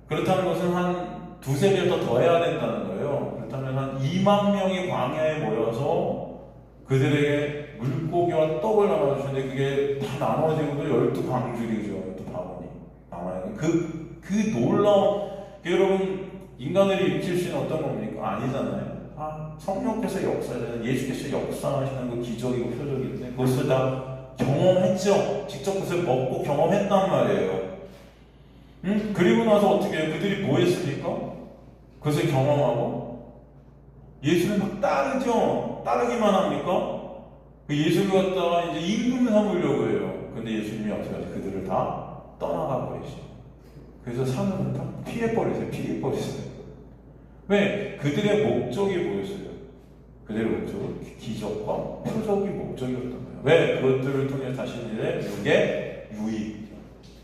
그렇다는 것은 한 두세 배 더 더해야 된다는 거예요. 그렇다면 한 2만 명이 광야에 모여서 그들에게 물고기와 떡을 나눠주시는데 그게 다 나눠지고도 12광줄이죠. 12바구니 남아요. 그 놀라운 여러분 인간을 일으킬 수 있는 어떤 겁니까? 아니잖아요. 성령께서 역사하시는 예수께서 역사하시는 그 기적이고 표적인데 그것을 다 경험했죠. 직접 그것을 먹고 경험했단 말이에요. 그리고 나서 어떻게 해요? 그들이 뭐 했습니까? 그것을 경험하고 예수를 막 따르죠. 따르기만 합니까? 그 예수를 갖다가 이제 임금 삼으려고 해요. 근데 예수님이 어떻게 하죠? 그들을 다 떠나가 버리시죠. 그래서 산으로 다 피해버리세요. 왜? 그들의 목적이 뭐였어요? 그들의 목적은 기적과 표적이 목적이었던 거예요. 왜? 그것들을 통해 자신들의 육에 유익,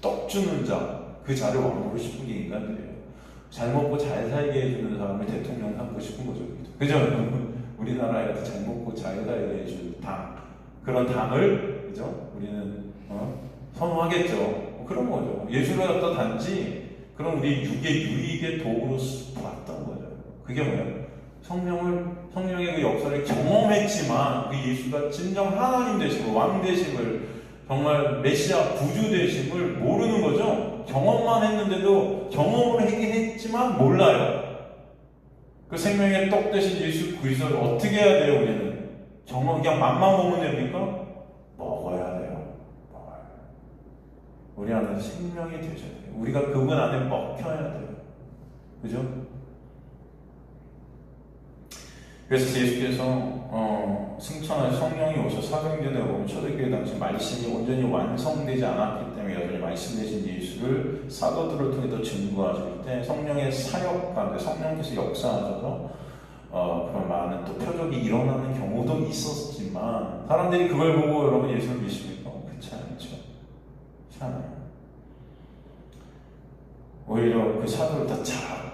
떡 주는 자, 그 자를 왕으로 싶은 게 인간들이에요. 잘 먹고 잘 살게 해주는 사람을 대통령 삼고 싶은 거죠. 그죠? 우리나라에 가서 잘 먹고 잘 살게 해줄 당, 그런 당을, 그죠? 우리는, 선호하겠죠. 그런 거죠. 예수를 갖다 단지 그런 우리 육의 유익의 도구로 봤던 거죠. 그게 뭐예요? 성령의 그 역사를 경험했지만 그 예수가 진정 하나님 되심을, 왕 되심을, 정말 메시아 구주 되심을 모르는 거죠. 경험만 했는데도 경험을 하긴 했지만 몰라요. 그 생명의 떡 대신 예수 그리스도를 어떻게 해야 돼요? 우리는 그냥 맛만 보면 됩니까? 먹어야 돼요. 먹어야 돼요. 우리 안에 생명이 되셔야 돼요. 우리가 그분 안에 먹혀야 돼요. 그죠? 그래서 예수께서 승천하신 성령이 오셔 사도행전에 보면 초대교회 당시 말씀이 온전히 완성되지 않았기 때문에 여전히 말씀 되신 예수를 사도들을 통해 더 증거하실 때 성령의 사역 가운데 성령께서 역사하셔서 그런 많은 또 표적이 일어나는 경우도 있었지만 사람들이 그걸 보고 여러분 예수를 믿습니까? 그렇지 않죠. 그렇지 않아요. 오히려 그 사도를 다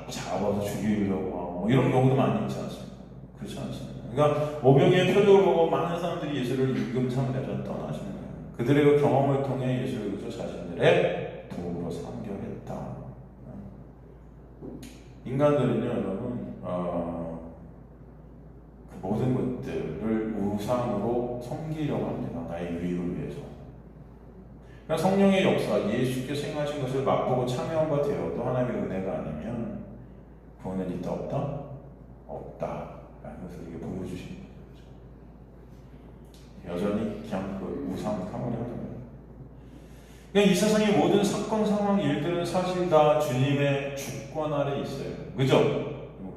잡아서 죽이려고 하고 이런 경우도 많이 있지 않습니까? 그렇지 않습니다. 그러니까 오병이의 표적을 보고 많은 사람들이 예수를 임금 삼으려서 떠나시는 거예요. 그들의 그 경험을 통해 예수를 그저 자신들의 도구로 삼겨했다. 인간들은요, 여러분, 그 모든 것들을 우상으로 섬기려고 합니다. 나의 유익을 위해서. 그러니까 성령의 역사, 예수께서 행하신 것을 맛보고 참여한 바 되어도 하나님의 은혜가 아니면 구원은 있다 없다? 없다. 라는 것을 이게 보여주시는 거죠. 여전히 그냥 그 우상 사물이 하는 거예요. 그러니까 이 세상의 모든 사건, 상황, 일들은 사실 다 주님의 주권 아래 있어요. 그죠?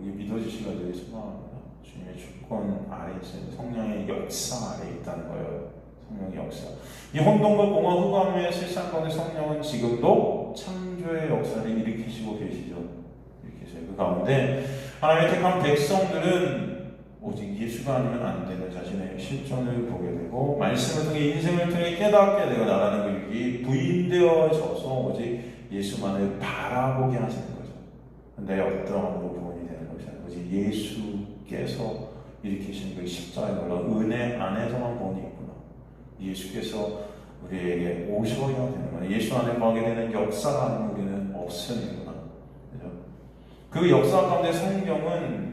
이 믿어주시가 되게 소망합니다. 주님의 주권 아래 있어요. 성령의 역사 아래 있다는 거예요. 성령의 역사. 이 혼돈과 공허 흑암의 세상 가운데 성령은 지금도 창조의 역사를 일으키시고 계시죠. 일으키세요. 그 가운데 하나님의 택한 백성들은 오직 예수가 아니면 안 되는 자신의 실존을 보게 되고 말씀을 통해 인생을 통해 깨닫게 되고 나라는 길이 부인되어져서 오직 예수만을 바라보게 하시는 거죠. 내 어떠함으로 구원이 되는 것이 아니라 오직 예수께서 일으키신 그 십자가의 놀라운 은혜 안에서만 구원이 있구나. 예수께서 우리에게 오셔야 되는 거예요. 예수 안에 거하게 되는 역사가 아니면 우리는 없으니까. 그죠? 그 역사 가운데 성경은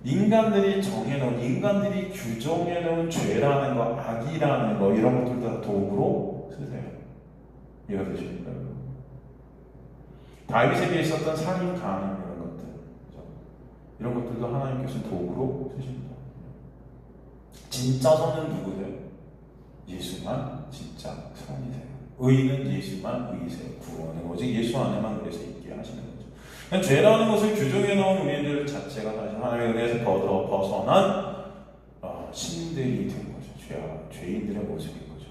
인간들이 정해놓은, 인간들이 규정해놓은 죄라는 거, 악이라는 거, 이런 것들 다 도구로 쓰세요. 이해가 되십니까? 다윗에게 있었던 살인, 간음 이런 것들, 그죠? 이런 것들도 하나님께서 도구로 쓰십니다. 진짜 선은 누구세요? 예수만 진짜 선이세요. 의인은 예수만 의이세요. 구원은 오직 예수 안에만 그래서 있게 하시는 거죠. 죄라는 것을 규정해 놓은 우리들 자체가 사실 하나님의 은혜에서 벗어난 신들이 된 거죠. 죄인들의 모습인 거죠.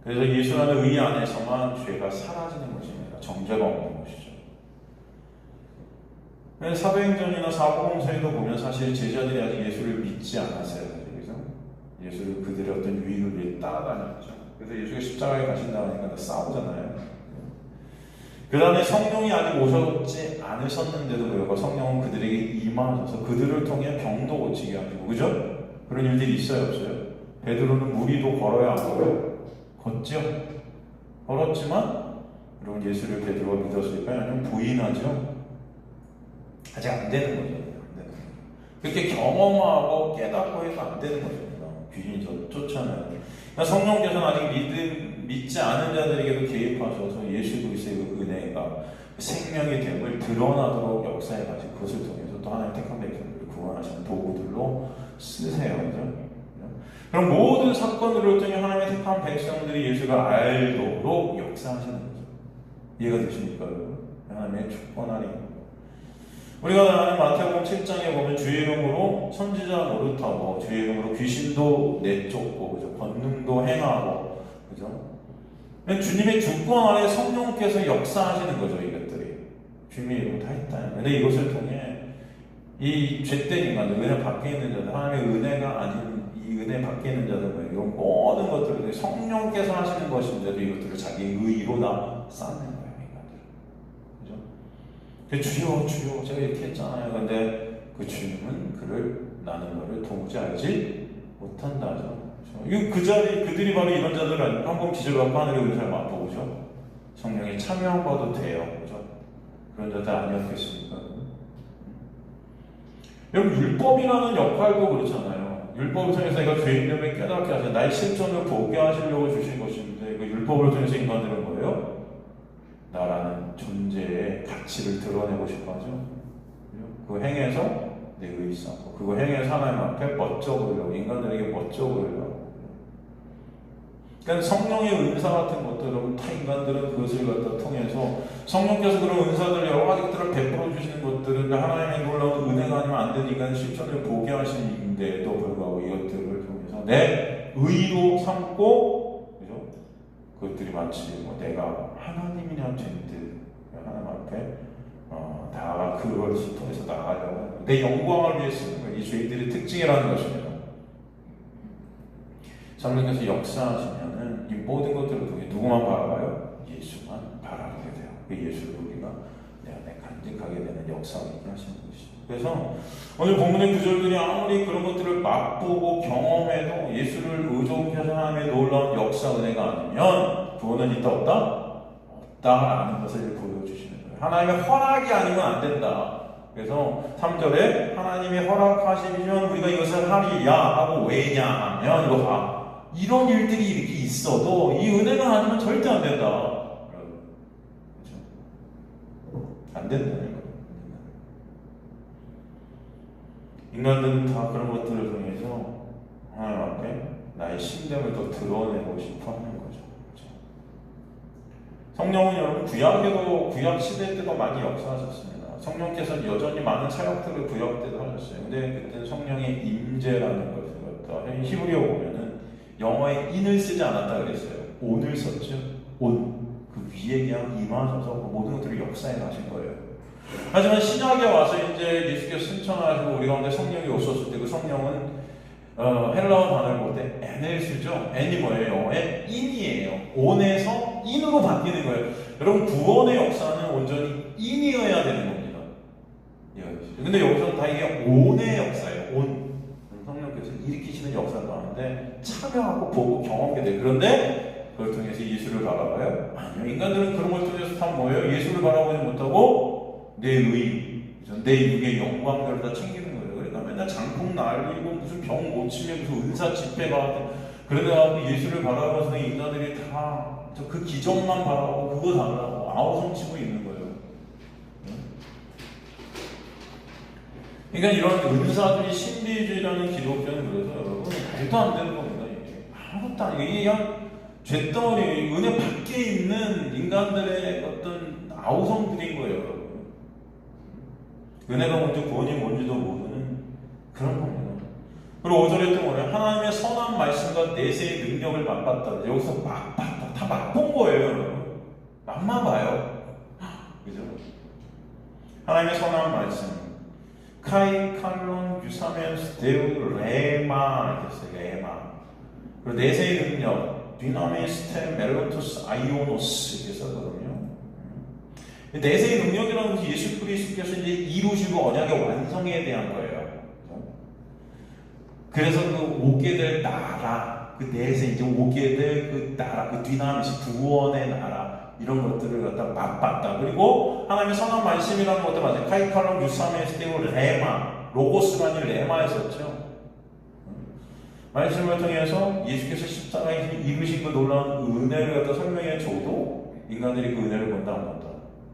그래서 예수라는 의 안에서만 죄가 사라지는 것입니다. 정죄가 없는 것이죠. 사도행전이나 사복음서에도 보면 사실 제자들이 아직 예수를 믿지 않았어요. 예수를 그들의 어떤 유익을 위해 따라다녔죠. 그래서 예수가 십자가에 가신다고 하니까 싸우잖아요. 그 다음에 성령이 아직 오셨지 않으셨는데도 불구하고 성령은 그들에게 임하셔서 그들을 통해 병도 고치게 하시고, 그죠? 그런 일들이 있어요, 없어요? 베드로는 무리도 걸어야 안 걸어요? 걷죠? 걸었지만 여러분 예수를 베드로가 믿었을까요? 아니면 부인하죠? 아직 안 되는 거죠. 안 되는 거죠. 그렇게 경험하고 깨닫고 해서 안 되는 거죠. 귀신이 쫓아내요. 그러니까 성령께서는 아직 믿지 않은 자들에게도 개입하셔서 예수 그리스도의 그 은혜가 생명이 됨을 드러나도록 역사에 가신 그것을 통해서 또 하나님 택한 백성들을 구원하시는 도구들로 쓰세요. 그죠? 그럼 모든 사건들을 통해 하나님의 택한 백성들이 예수가 알도록 역사하시는 거죠. 이해가 되십니까? 하나님의 축복하니. 우리가 아는 마태복음 7장에 보면 주의 이름으로 선지자 노릇하고 주의 이름으로 귀신도 내쫓고, 그죠? 권능도 행하고, 그죠? 주님의 주권 아래 성령께서 역사하시는 거죠. 이것들이 주님의 이름으로 다 했다. 근데 이것을 통해 이 죄된 인간들, 은혜 밖에 있는 자들, 하나님의 은혜가 아닌 이 은혜 밖에 있는 자들, 이런 모든 것들을 성령께서 하시는 것인데도 이것들을 자기 의로 다 쌓는 거예요. 주여 주여 제가 이렇게 했잖아요. 근데 그 주님은 나는 너를 도무지 알지 못한다죠. 그 자리 그들이 바로 이런 자들 아닙니까? 한번 기절받고 하늘의 은사를 맛보고죠. 성령에 참여하고도 돼요. 그죠? 그런 자들 아니었겠습니까? 여러분 율법이라는 역할도 그렇잖아요. 율법을 통해서 내가 죄인됨을 깨닫게 하셔 나의 실존을 보게 하시려고 주신 것인데 그 율법을 통해서 인간들은 뭐예요? 나라는 존재의 가치를 드러내고 싶어 하죠. 그 행해서 내 의의 쌓고, 그거 행해서 하나님 앞에 멋져 보이려고, 인간들에게 멋져 보이려고. 그러니까 성령의 은사 같은 것들은 다 인간들은 그것을 갖다 통해서 성령께서 그런 은사들 여러 가지들을 베풀어 주시는 것들은 하나님의 놀라운 은혜가 아니면 안 되는 인간의 실존을 보게 하시는데도 불구하고 이것들을 통해서 내 의로 삼고, 그죠? 그것들이 마치 내가 하나님이냐 된듯 하나님 앞에 다가 그걸 통해서 나가려고 내 영광을 위해 쓰는 거예요. 이 죄인들의 특징이라는 것입니다. 성령께서 역사하시면은 이 모든 것들을 통해 누구만 바라봐요? 예수만 바라보게 돼요. 그 예수를 우리가 내 안에 간직하게 되는 역사를 하시는 것이죠. 그래서 오늘 본문의 구절들이 아무리 그런 것들을 맛보고 경험해도 예수를 의존케 하신 하나님의 놀라운 역사 은혜가 아니면 구원은 있다 없다? 없다라는 것을 보여주시는 거예요. 하나님의 허락이 아니면 안 된다. 그래서 3절에 하나님의 허락하시면 우리가 이것을 하리야 하고 왜냐 하면 이거 봐. 이런 일들이 이렇게 있어도 이 은혜가 아니면 절대 안 된다. 그렇죠? 안 된다는 거예요. 인간들은 다 그런 것들을 통해서 하나님 앞에 나의 신됨을 더 드러내고 싶어 하는 거죠. 그렇죠? 성령은 여러분 구약 시대 때도 많이 역사하셨습니다. 성령께서는 여전히 많은 사역들을 구약 때도 하셨어요. 근데 그때는 성령의 임재라는 것을 갖다 히브리어 보면은 영어에 in을 쓰지 않았다 그랬어요. on을 썼죠. on. 그 위에 그냥 임하셔서 모든 것들을 역사해 가신 거예요. 하지만 신약에 와서 이제 예수께서 승천하시고 우리 가운데 성령이 오셨을 때 그 성령은 헬라어 단어를 볼 때 n을 쓰죠. n이 뭐예요? 영어에 in이에요. on에서 in으로 바뀌는 거예요. 여러분 구원의 역사는 온전히 in이어야 되는 겁니다. 근데 여기서 다 이게 on의 역사예요. on. 성령께서 일으키시는 역사도 하는데 참여하고 보고 경험하게 돼요. 그런데 그걸 통해서 예수를 바라봐요? 아니요. 인간들은 그런 걸 통해서 다 뭐예요? 예수를 바라보지 못하고 내 의, 내 육의 영광을 다 챙기는 거예요. 그러니까 맨날 장풍 날리고 무슨 병 고치면 무슨 은사 집회가 그러다가 예수를 바라보면서 인간들이 다 그 기적만 바라보고 그거 달라고 아우성치고 있는 거예요. 그러니까 이런 은사들이 신비주의라는 기독교는 그래서 여러분 말도 안 되는 겁니다. 이게 아무것도 아니고 이게 그냥 잿덩어리 은혜 밖에 있는 인간들의 어떤 아우성들인 거예요. 여러분. 은혜가 뭔지 구원이 뭔지도 모르는 그런 겁니다. 그리고 5절에 또 뭐냐, 하나님의 선한 말씀과 내세의 능력을 맛봤다. 여기서 맛봤다. 다 맛본 거예요. 여러분. 맛만 봐요. 그죠? 하나님의 선한 말씀. 카이 칼론 유사멘스 데우 레마 이렇게 했어요. 레마. 그리고 내세의 능력 디나미스템 멜로토스 아이오노스 이렇게 썼거든요. 내세의 능력이라는 것이 예수 그리스도께서 이제 이루시고 언약의 완성에 대한 거예요. 그래서 그 오게 될 나라, 그 내세 이제 오게 될 그 나라, 그 디나미스 구원의 나라 이런 것들을 갖다 맛봤다. 그리고 하나님의 선한 말씀이라는 것도 맞아요. 카이칼론 유사메스테오 레마, 로고스가 아닌 레마였었죠. 말씀을 통해서 예수께서 십자가에 이루신 그 놀라운 은혜를 갖다 설명해 줘도 인간들이 그 은혜를 본다 안 본다?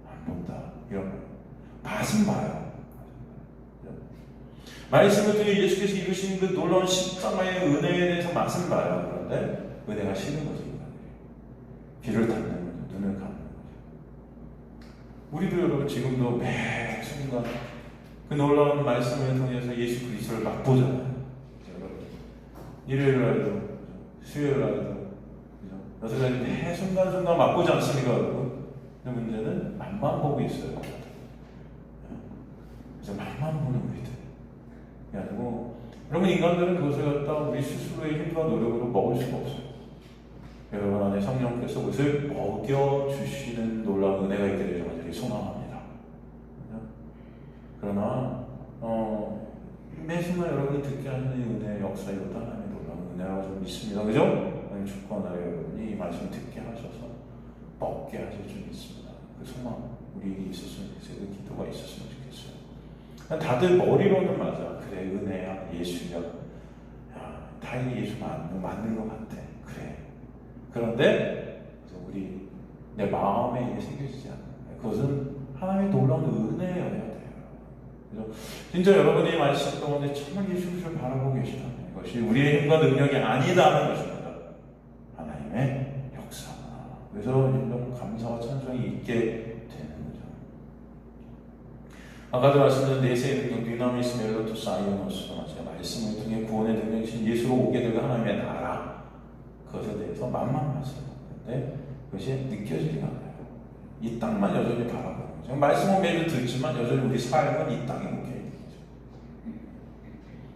안 본다. 이런 거예요. 맛은 봐요. 말씀을 통해 예수께서 이루신 그 놀라운 십자가의 은혜에 대해서 맛은 봐요. 그런데 은혜가 싫은 거죠. 귀를 닫는 거죠. 눈을 감는 거죠. 우리도 여러분 지금도 매 순간 그 놀라운 말씀을 통해서 예수 그리스도를 맛보잖아요. 일요일 날도 수요일 날도 여태까지 매 순간순간 맛보지 않습니까? 여러분? 근데 문제는 맛만 보고 있어요. 그래서 맛만 보는 우리들 아니고, 여러분 인간들은 그것을 갖다 우리 스스로의 힘과 노력으로 먹을 수가 없어요. 여러분 안에 성령께서 그것을 먹여주시는 놀라운 은혜가 있게 되죠. 완전히 소망합니다. 그러나 매 순간 여러분이 듣게 하는 은혜의 역사 이것도 하나님의 놀라운 은혜라고 좀 믿습니다. 그죠? 하나님 축복하나요? 여러분이 이 말씀 듣게 하셔서 먹게 하실 줄 믿습니다. 그 소망 우리에게 있었으면 좋겠어요. 그 기도가 있었으면 좋겠어요. 다들 머리로는 맞아. 그래, 은혜야, 예수야. 야, 다행히 예수 맞는 것 같아. 그래. 그런데 우리 내 마음에 이게 새겨지지 않는 거예요. 그것은 하나님의 놀라운 은혜여야 돼요. 그래서 진짜 여러분이 말씀 가운데 정말 예수를 바라보고 계시다는 것이 우리의 힘과 능력이 아니다는 것입니다. 하나님의 역사. 그래서 이런 감사와 찬송이 있게 되는 거죠. 아까도 말씀드린 내세의 능력, 디나미스 멜로토스 아이오노스도 마찬가지. 말씀을 통해 구원의 능력이신 예수로 오게 되고 하나님의 나라, 그것에 대해서 맛만 봤어요. 그런데 그것이 느껴지지가 않아요. 이 땅만 여전히 바라보는 거죠. 말씀은 매일 듣지만 여전히 우리 삶은 이 땅에 묵혀 있는 거죠.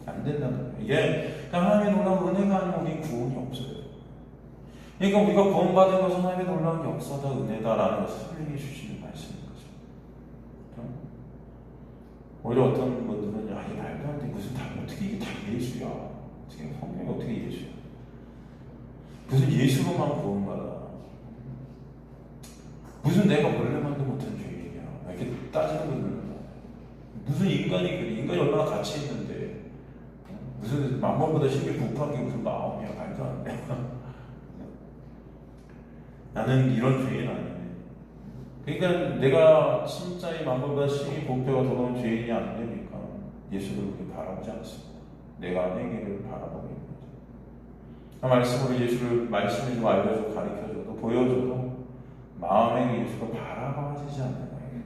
안 된다는 거예요. 이게 하나님의 놀라운 은혜가 아니면 우리 구원이 없어요. 그러니까 우리가 구원받은 것은 하나님의 놀라운 역사다, 은혜다라는 것을 설명해 주시는 말씀인 거죠. 오히려 어떤 분들은 야, 이 말도 안 돼. 무슨 다 어떻게 이게 다 예수야? 어떻게 성령이 어떻게 예수야? 무슨 예수로만 구원받아? 무슨 내가 원래만도 못한 죄인이야? 이렇게 따지는 분들은 무슨 인간이 그래? 인간이 얼마나 가치 있는데 무슨 만번보다 힘이 부패한 게 무슨 마음이야? 말도 안 돼. 나는 이런 죄인 아니네. 그러니까 내가 진짜 이 만번보다 힘이 부패가 더러운 죄인이 안 되니까 예수를 그렇게 바라보지 않습니다. 내가 내게를 바라보고 있는 거죠. 그 말씀으로 예수를 말씀을 좀 알려주고 가르쳐줘도 보여줘도 마음에 예수가 바라봐지지 않는 거예요.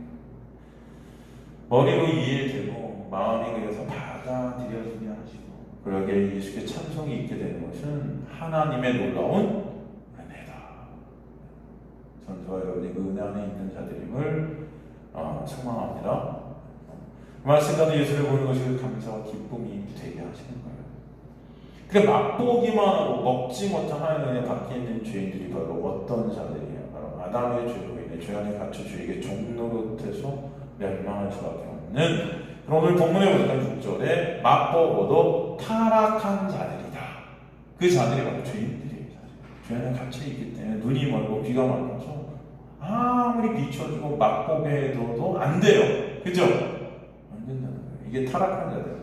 머리로 이해되고 마음이 그래서 받아들여지게 하시고 그러게 예수께 찬송이 있게 되는 것은 하나님의 놀라운 은혜다. 전저와 여러분이 그 은혜 안에 있는 자들임을 소망합니다. 그 말씀과도 예수를 보는 것이 감사와 기쁨이 되게 하시는 거예요. 그러니까 맛보기만 하고 먹지 못한 하나님의 은혜 밖에 있는 죄인들이 바로 어떤 자들이에요? 바로 아담의 죄로 인해 죄 안에 갇혀 죄에게 종노릇해서 멸망할 수밖에 없는. 그럼 오늘 본문에 보니까 6절에 맛보고도 타락한 자들이다. 그 자들이 바로 죄인들이에요. 죄 안에 갇혀 있기 때문에 눈이 멀고 귀가 막혀서 아무리 비춰주고 맛보게 해도 안 돼요. 그죠? 안 된다는 거예요. 이게 타락한 자들.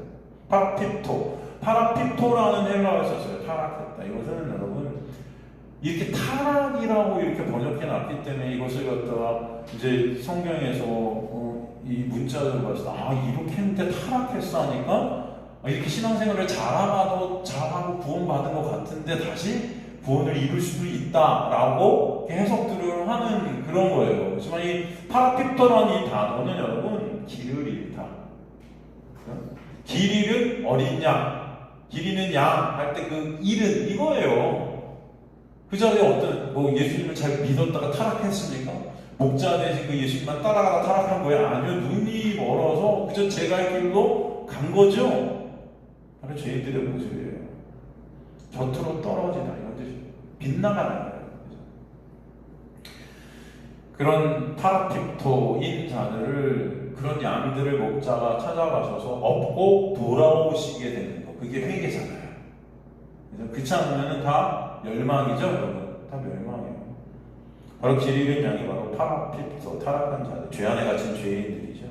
파라피토라는 헬라어를 썼어요. 타락했다. 이것은 여러분 이렇게 타락이라고 이렇게 번역해 놨기 때문에 이것을 갖다가 이제 성경에서 이 문자를 봤을 때 이렇게 했는데 타락했어 하니까 이렇게 신앙생활을 잘하고 구원받은 것 같은데 다시 구원을 이룰 수도 있다라고 해석들을 하는 그런 거예요. 하지만 이 파라피토라는 이 단어는 여러분 길을 잃다. 길 잃은 어린 양, 길 잃는 양 할 때 그 잃은 이거예요. 그 자리에 어떤 예수님을 잘 믿었다가 타락했습니까? 목자 대신 그 예수님만 따라가다 타락한 거예요? 아니요. 눈이 멀어서 그저 제 갈 길로 간 거죠. 바로 죄인들의 모습이에요. 곁으로 떨어지다 이런 뜻이에요. 빗나가는 거예요. 그런 파라피토인 자들을 그런 양들을 목자가 찾아가셔서 업고 돌아오시게 되는 거. 그게 회개잖아요. 그래서 그렇지 않으면 다 멸망이죠, 여러분. 다 멸망이에요. 바로 길 잃은 양이 바로 파라피토, 타락한 자들, 죄 안에 갇힌 죄인들이죠.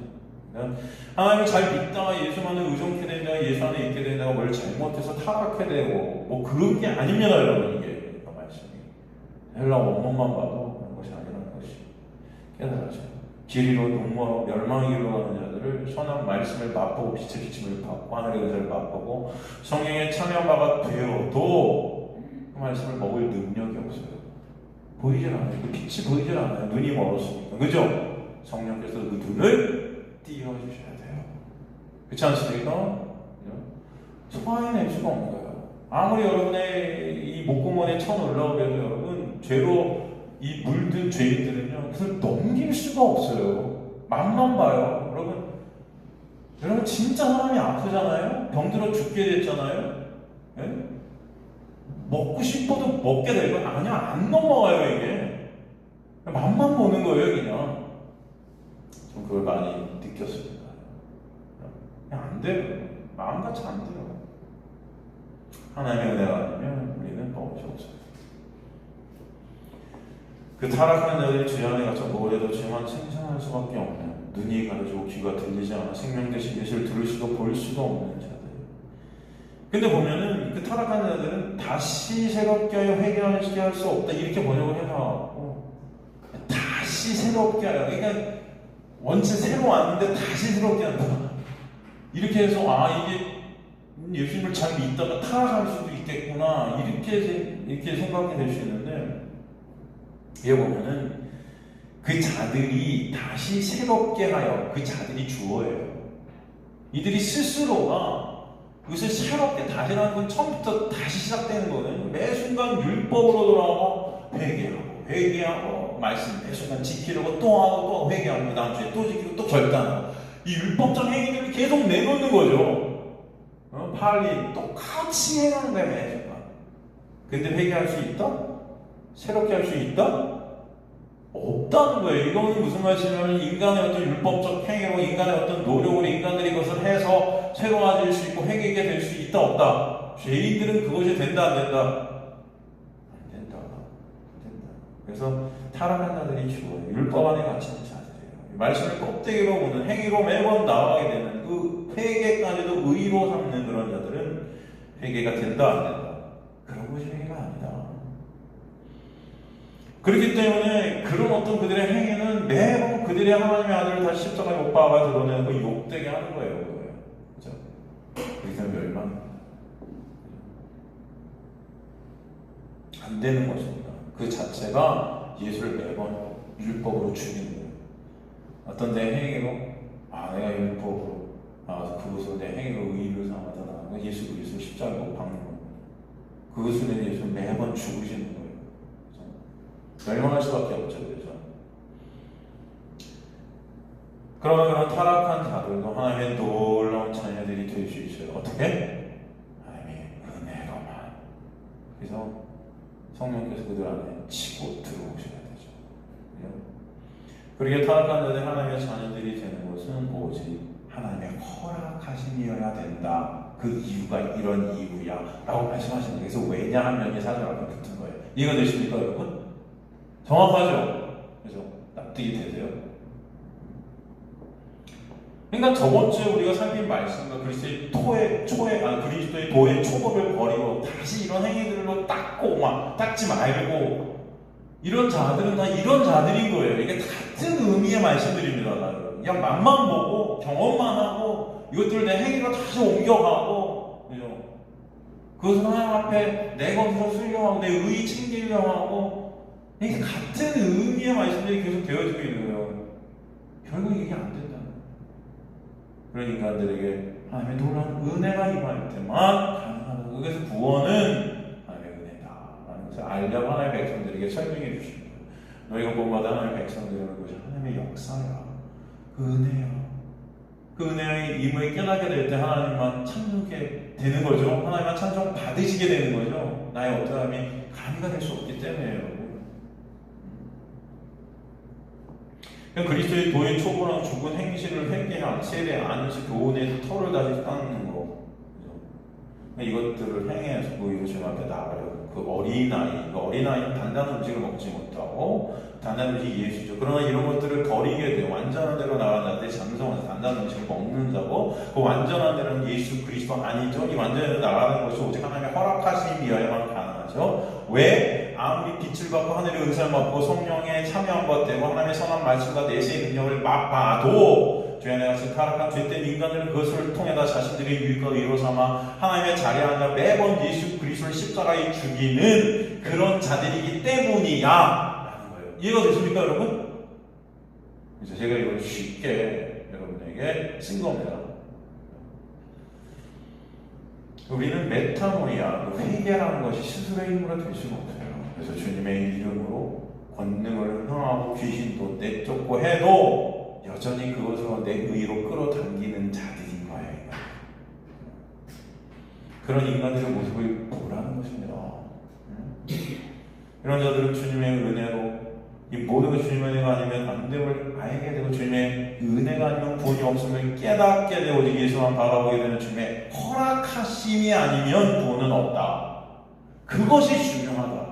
그러니까 하나님을 잘 믿다가 예수만을 의존케 된다가 예수 안에 있게 된다가 뭘 잘못해서 타락해 되고 그런 게 아닙니다, 여러분. 이게 말씀이 헬라 원문만 봐도 그런 것이 아니라는 것이 깨달아져요. 길 잃어 눈멀어 멸망이로 가는 자들을 선한 말씀을 맛보고 빛의 비침을 받고 하늘의 은혜를 맛보고 성령에 참여한 바가 되어도 그 말씀을 먹을 능력이 없어요. 보이질 않아요. 그 빛이 보이질 않아요. 눈이 멀었으니까. 그죠? 성령께서 그 눈을 띄워주셔야 돼요. 그렇지 않습니까? 소화해낼 수가 없는 거예요. 아무리 여러분의 이 목구멍에 쳐 올라오게도 여러분 죄로 이 물든 죄인들은요 그걸 넘길 수가 없어요. 맛만 봐요. 여러분 진짜 사람이 아프잖아요. 병들어 죽게 됐잖아요. 네? 먹고 싶어도 먹게 되고 아니야 안 넘어가요. 이게 맛만 보는 거예요. 그냥 좀 그걸 많이 느꼈습니다. 그냥 안 돼요. 마음같이 안 돼요. 하나님의 은혜가 아니면 우리는 먹을 수 없어요. 그 타락한 자들이 죄 안에 갇혀 뭐래도 죄만 생산할 수밖에 없는 눈이 가려지고 귀가 들리지 않아 생명 대신 예수를 들을 수도 볼 수도 없는 자들. 근데 보면은 그 타락한 자들은 다시 새롭게 하여 회개하게 할 수 없다 이렇게 번역을 해놔갖고 다시 새롭게 하여 그러니까 원체 새로 왔는데 다시 새롭게 한다 이렇게 해서 이게 예수님을 잘 믿다가 타락할 수도 있겠구나 이렇게 생각이 될 수 있는데 여기 보면은 그 자들이 다시 새롭게 하여 그 자들이 주어예요. 이들이 스스로가 그것을 새롭게 다시라는 건 처음부터 다시 시작되는 거는 매 순간 율법으로 돌아가고 회개하고 말씀 매 순간 지키려고 또 하고 또 회개하고 그 다음 주에 또 지키고 또 결단하고 이 율법적 행위들을 계속 내놓는 거죠. 빨리 똑같이 해가는 거야 매 순간. 근데 회개할 수 있다? 새롭게 할 수 있다? 없다는 거예요. 이거는 무슨 말씀이냐면 인간의 어떤 율법적 행위로 인간의 어떤 노력으로 인간들이 이것을 해서 새로워질 수 있고 회개하게 될 수 있다 없다. 죄인들은 그것이 된다 안 된다? 안 된다. 그래서 타락한 자들이 죽어요. 율법 안에 갇힌 자들이에요. 말씀을 껍데기로 보는 행위로 매번 나가게 되는 그 회개까지도 의로 삼는 그런 자들은 회개가 된다 안 된다? 그런 것이 회개가 아니다. 그렇기 때문에 그런 어떤 그들의 행위는 매번 그들의 하나님의 아들을 다시 십자가에 못 박아 드러내는 거 욕되게 하는 거예요. 그죠? 그렇기 때문에 멸망입니다. 안 되는 것입니다. 그 자체가 예수를 매번 율법으로 죽이는 거예요. 어떤 내 행위로 내가 율법으로 그것으로 내 행위로 의의를 삼아서 예수 그리스도 십자가에 못 박는 거예요. 그것으로 예수를 매번 죽으시는 거예요. 멸망할 수밖에 없죠. 그죠? 그러면 그런 타락한 자들도 하나님의 놀라운 자녀들이 될 수 있어요. 어떻게? 하나님의 은혜로만. 그래서 성령께서 그들 안에 치고 들어오셔야 되죠. 그죠? 그렇게 타락한 자들이 하나님의 자녀들이 되는 것은 오직 하나님의 허락하심이어야 된다. 그 이유가 이런 이유야 라고 말씀하시는 거예요. 그래서 왜냐하면이 사절 앞에 붙은 거예요. 이해가 되십니까 여러분? 정확하죠? 그래서 납득이 되세요? 그러니까 저번 주에 우리가 살핀 말씀과 그리스도의 그리스도의 도의 초법을 버리고 다시 이런 행위들로 닦지 말고 이런 자들은 다 이런 자들인 거예요. 이게 같은 의미의 말씀들입니다. 그냥 맛만 보고 경험만 하고 이것들을 내 행위로 다시 옮겨가고 그죠? 그것은 하나님 앞에 내 것으로 수용하고 내 의의 챙기려고 하고 이게 같은 의미의 말씀들이 계속 되어지고 있는 거예요. 결국 이게 안 된다. 그런 인간들에게 하나님의 놀라운 은혜가 임할 때만 가능하다. 그래서 구원은 하나님의 은혜다. 그래서 알려고 하나님의 백성들에게 설명해 주십니다. 너희가 본받아 하나님의 백성들이라는 것이 하나님의 역사야. 그 은혜야. 그 은혜의 임을 깨닫게 될 때 하나님만 찬송하게 되는 거죠. 하나님만 찬송 받으시게 되는 거죠. 나의 어떠함이 가미가 될 수 없기 때문에요. 그리스도의 도의 초보랑 죽은 행실을 회개한 세례 안에서 교훈에서 털을 다시 닦는 거. 이것들을 행해서 그 예수님 앞에 나가려고 그 어린아이는 단단한 음식을 먹지 못하고 단단한 음식이 예수죠. 그러나 이런 것들을 버리게 돼요. 완전한 대로 나가는 자들 장성한 단단한 음식을 먹는 자고 그 완전한 대로는 예수 그리스도 아니죠. 이 완전한 대로 나가는 것이 오직 하나님의 허락하심이 위하여만 가능하죠. 왜? 아무리 빛을 받고 하늘의 은사를 받고 성령에 참여한 것 되고 하나님의 선한 말씀과 내세의 능력을 맛봐도 주 안에 같이 타락한 죄된 인간들은 그것을 통해서 자신들의 유익과 의로 삼아 하나님의 자리에 앉아 매번 예수 그리스도를 십자가에 죽이는 그런 자들이기 때문이야 라는 거예요. 이해가 되십니까 여러분? 그래서 제가 이걸 쉽게 여러분에게 쓴 겁니다. 우리는 메타노이아, 회개라는 것이 스스로의 힘으로 될 수가 없어요. 그래서 주님의 이름으로 권능을 행하고 귀신도 내쫓고 해도 여전히 그것으로 내 의로 끌어당기는 자들인 거예요. 그런 인간들의 모습을 보라는 것입니다. 이런 자들은 주님의 은혜로 이 모든 것이 주님의 은혜가 아니면 안 됨을 알게 되고 주님의 은혜가 아니면 구원이 없음을 깨닫게 되고 오직 예수만 바라보게 되는 주님의 허락하심이 아니면 구원은 없다. 그것이 중요하다.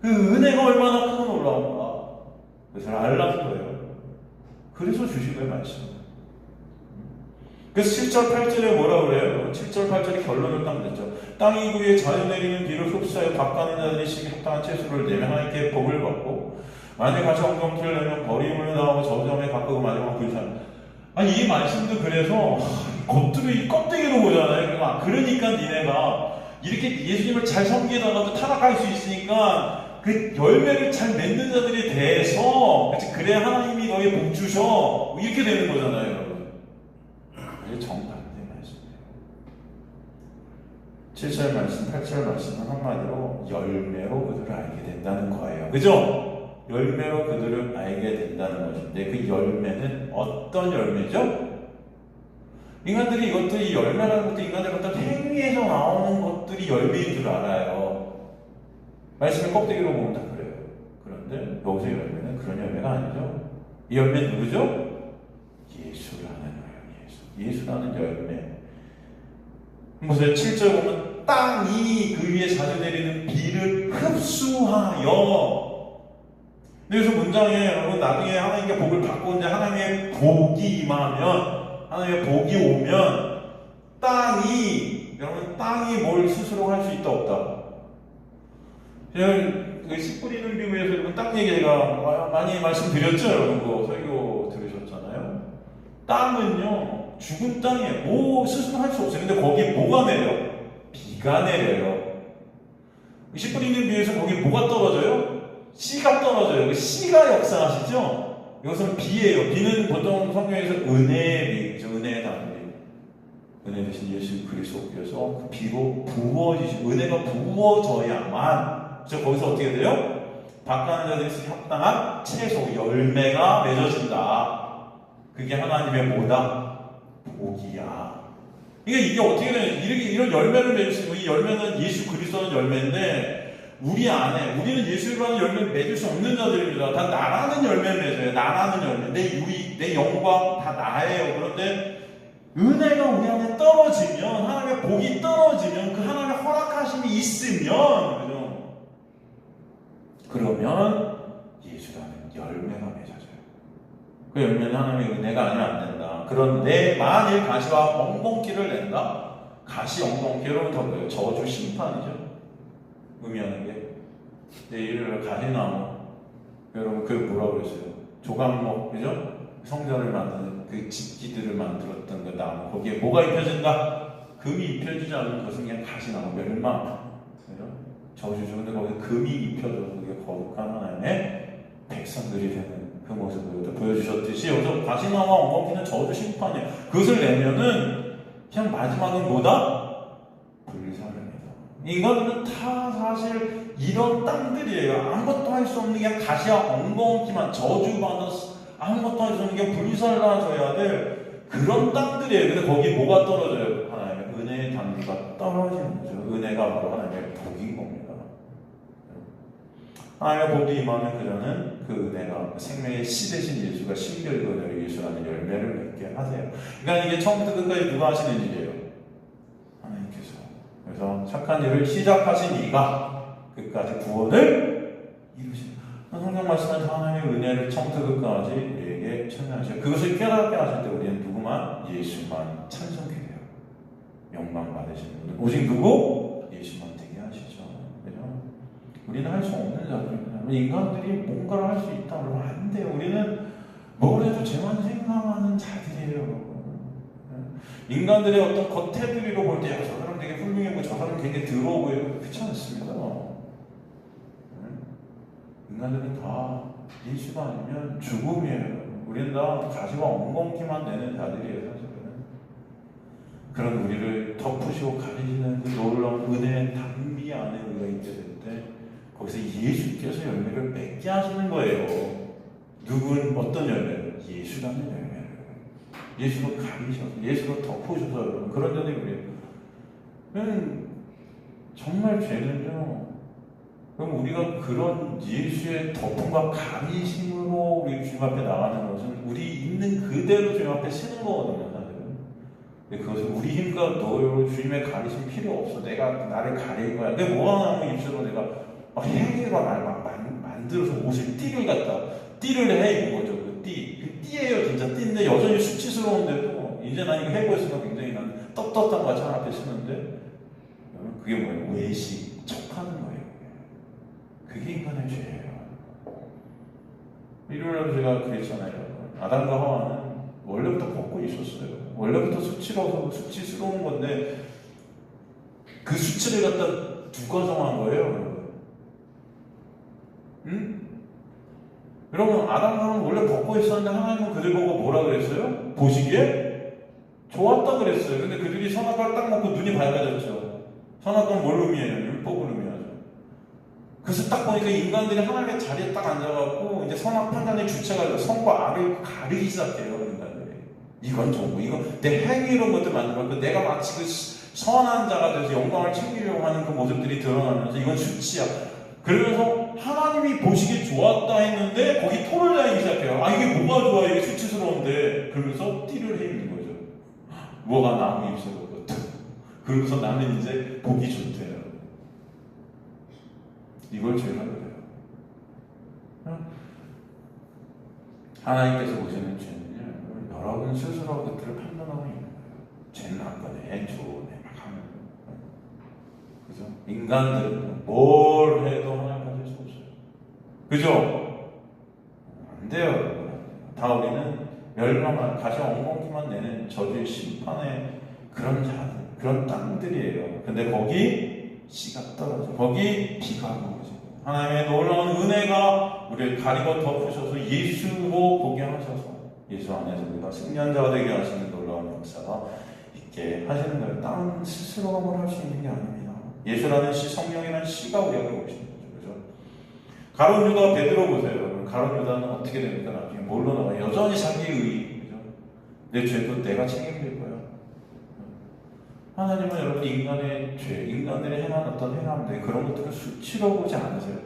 그 은혜가 얼마나 크고 놀라운가. 그것을 알라는 거예요. 그래서 주신 거예요, 말씀. 그래서 7절 8절에 뭐라 그래요? 7절 8절이 결론을 딱 냈죠. 땅이 그 위에 자유내리는 비를 흡수하여 값가는 자들이 시기 합당한 채소를 내면 하나님께 복을 받고 만약 같이 엉겅퀴를 내면 버림을 당하고 저점에 가까고 마지막 불산. 아니 이 말씀도 그래서 겉으로 껍데기로 보잖아요. 그러니까 니네가 이렇게 예수님을 잘 섬기다가도 타락할 수 있으니까 그 열매를 잘 맺는 자들이 돼서 그래야 하나님이 너희 복 주셔 이렇게 되는 거잖아요, 여러분. 그게 정반대 말씀이에요. 7절 말씀, 8절 말씀은 한마디로 열매로 그들을 알게 된다는 거예요. 그죠? 열매로 그들을 알게 된다는 것인데 그 열매는 어떤 열매죠? 인간들이 이 열매라는 것도 인간들의 어떤 행위에서 나오는 것들이 열매인 줄 알아요. 말씀을 껍데기로 보면 다 그래요. 그런데 여기서 열매는 그런 열매가 아니죠. 이 열매는 누구죠? 예수라는 열매. 예수라는 열매. 보세요. 7절 보면 땅이 그 위에 자주 내리는 비를 흡수하여. 그래서 문장에 여러분 나중에 하나님께 복을 받고 이제 하나님의 복이 임하면 하나님의 복이 오면 땅이 뭘 스스로 할 수 있다 없다. 제가 씨 뿌리는 비유에서 여러분 땅 얘기 제가 많이 말씀드렸죠. 여러분 그거 설교 들으셨잖아요. 땅은요 죽은 땅이에요. 뭐 스스로 할 수 없어요. 근데 거기 뭐가 내려? 비가 내려요. 씨 뿌리는 비유에서 거기 뭐가 떨어져요? 씨가 떨어져요. 그 씨가 역사하시죠? 이것은 비예요. 비는 보통 성경에서 은혜의 비죠. 은혜의 단비. 은혜 대신 예수 그리스도께서 그 비로 부어지시고 은혜가 부어져야만 거기서 어떻게 돼요? 바깥 자들이 합당한 채소 열매가 맺어진다. 그게 하나님의 뭐다? 복이야. 이게 어떻게 되냐? 이런 열매를 맺을 수 있고 이 열매는 예수 그리스도는 열매인데 우리는 예수라는 열매를 맺을 수 없는 자들입니다. 다 나라는 열매를 맺어요. 나라는 열매. 내 유익, 내 영광 다 나예요. 그런데 은혜가 우리 안에 떨어지면 없으면, 하나님의 복이 떨어지면, 그 하나님의 허락하심이 있으면, 그죠? 그러면 예수라는 열매가 맺어져요. 그 열매는 하나님의 은혜가 아니면 안 된다. 그런데 만일 가시와 엉겅퀴를 낸다? 가시, 엉겅퀴, 여러분 다 뭐예요? 저주, 심판이죠. 의미하는 게. 예를 들어 가시나무, 여러분 그 뭐라고 그랬어요? 조각목, 그죠? 성전을 만드는 그 집기들을 만들었던 그 나무, 거기에 뭐가 입혀진다? 금이 입혀지지 않는 것은 그냥 가시나무, 멸망, 그죠? 저주죠. 근데 거기에 금이 입혀져서 그게 거룩한 하나님의 백성들이 되는 그 모습을 보여주셨듯이, 여기서 가시나무와 엉겅퀴는 저주, 심판이에요. 그것을 내면은 그냥 마지막은 뭐다? 불살입니다. 인간들은 다 사실 이런 땅들이에요. 아무것도 할 수 없는 게 가시와 엉겅퀴만 저주받아서 아무것도 할 수 없는 게 불살라져야 될 그런 땅들이에요. 근데 거기 뭐가 떨어져요? 하나님의 은혜의 단비가 떨어지는 거죠. 은혜가 바로 하나님의 복인 겁니다. 하나님의 복이 임하면 그녀는 그 은혜가 생명의 씨 되신 예수가 신결근을 예수라는 열매를 맺게 하세요. 그러니까 이게 처음부터 끝까지 누가 하시는 일이에요? 하나님께서. 그래서 착한 일을 시작하신 이가 끝까지 구원을 이루신다. 성경 말씀은 하나님의 은혜를 처음부터 끝까지 우리에게 찬양하셔요. 그것을 깨닫게 하실 때 우리는 누구만? 예수만 찬송케 돼요. 영광 받으시는 분들. 오직 누구? 예수만 되게 하시죠. 그죠? 우리는 할 수 없는 자들입니다. 인간들이 뭔가를 할 수 있다 그러면 안 돼요. 우리는 뭘 해도 죄만 생각하는 자들이에요. 인간들의 어떤 겉테두리로 볼 때 저 사람 되게 훌륭해 보이고 저 사람 굉장히 더러워 보이고 그렇지 않습니다. 인간들은 다 예수가 아니면 죽음이에요. 우리는 다 가시와 엉겅퀴만 내는 자들이에요. 사실은. 그런 우리를 덮으시고 가리시는 그 놀라운 은혜의 단비 안에 우리가 있게 될 때 거기서 예수께서 열매를 맺게 하시는 거예요. 누군 어떤 열매를? 예수라는 열매를. 예수로 가리셔서, 예수로 덮으셔서 여러분 그런 자들이 우리예요. 정말 죄는요. 그럼 우리가 그런 예수의 덮음과 가리심으로 우리 주님 앞에 나가는 것은 우리 있는 그대로 주님 앞에 쓰는 거거든요, 사실은. 근데 그것을 우리 힘과 노력으로 주님의 가리심 필요 없어. 내가 나를 가릴 거야. 그게 뭐가 나면 입술로 내가 막 행위로 막 만들어서 옷을 띠를 갖다 띠를 해 입는 거죠. 그 띠. 띠예요, 진짜 띠인데 여전히 수치스러운데도 이제 난 이거 해보였으니까 굉장히 난 떳떳한 거 차 앞에 쓰는데 그게 뭐예요? 외식, 척하는 거예요. 그게 인간의 죄예요. 일요일날 제가 그랬잖아요. 아담과 하와는 원래부터 벗고 있었어요. 원래부터 수치스러운 건데 그 수치를 갖다 누가 정한 거예요, 여러분? 응? 여러분, 아담과 하와는 원래 벗고 있었는데 하나님은 그들 보고 뭐라 그랬어요? 보시기에 좋았다 그랬어요. 근데 그들이 선악과를 딱 먹고 눈이 밝아졌죠. 선악과는 뭘 의미해요? 율법을 의미하죠. 그래서 딱 보니까 인간들이 하나님의 자리에 딱 앉아갖고 이제 선악 판단의 주체가 선과 악을 가리기 시작해요. 인간들이. 이건 좋고 이건 내 행위로 것들 만들었고 내가 마치 그 선한 자가 돼서 영광을 챙기려고 하는 그 모습들이 드러나면서 이건 수치야. 그러면서 하나님이 보시기에 좋았다 했는데 거기 토를 다니기 시작해요. 아 이게 뭐가 좋아? 이게 수치스러운데. 그러면서 띠를 해입는 거죠. 뭐가 나무 잎새로 그것도. 그러면서 나는 이제 보기 좋대요. 이걸 죄라 그래요. 하나님께서 보시는 죄는요, 여러분 스스로 그들을 판단하고 있는 거예요. 죄는 나쁘네, 좋네, 막 하면. 그죠? 인간들은 뭘 해도 하나님 받을 수 없어요. 그죠? 안 돼요. 다 우리는 멸망한, 가시와 엉겅퀴만 내는 저주의 심판의 그런 자들, 그런 땅들이에요. 근데 거기 씨가 떨어져. 거기 비가 오고. 하나님의 놀라운 은혜가 우리를 가리고 덮으셔서 예수로 보게 하셔서 예수 안에서 우리가 승리자가 되게 하시는 놀라운 역사가 있게 하시는 거예요. 다른 스스로가 뭘 할 수 있는 게 아닙니다. 예수라는 씨, 성령이라는 씨가 우리에게 오시는 거죠. 그죠? 가룟 유다 베드로 보세요. 가룟 유다는 어떻게 됩니까? 나중에 뭘로 나와요? 여전히 자기의 의. 그죠? 내 죄도 내가 책임질 거야. 하나님은 여러분 인간의 죄, 인간들이 행한 어떤 행함들 그런 것들을 수치로 보지 않으세요.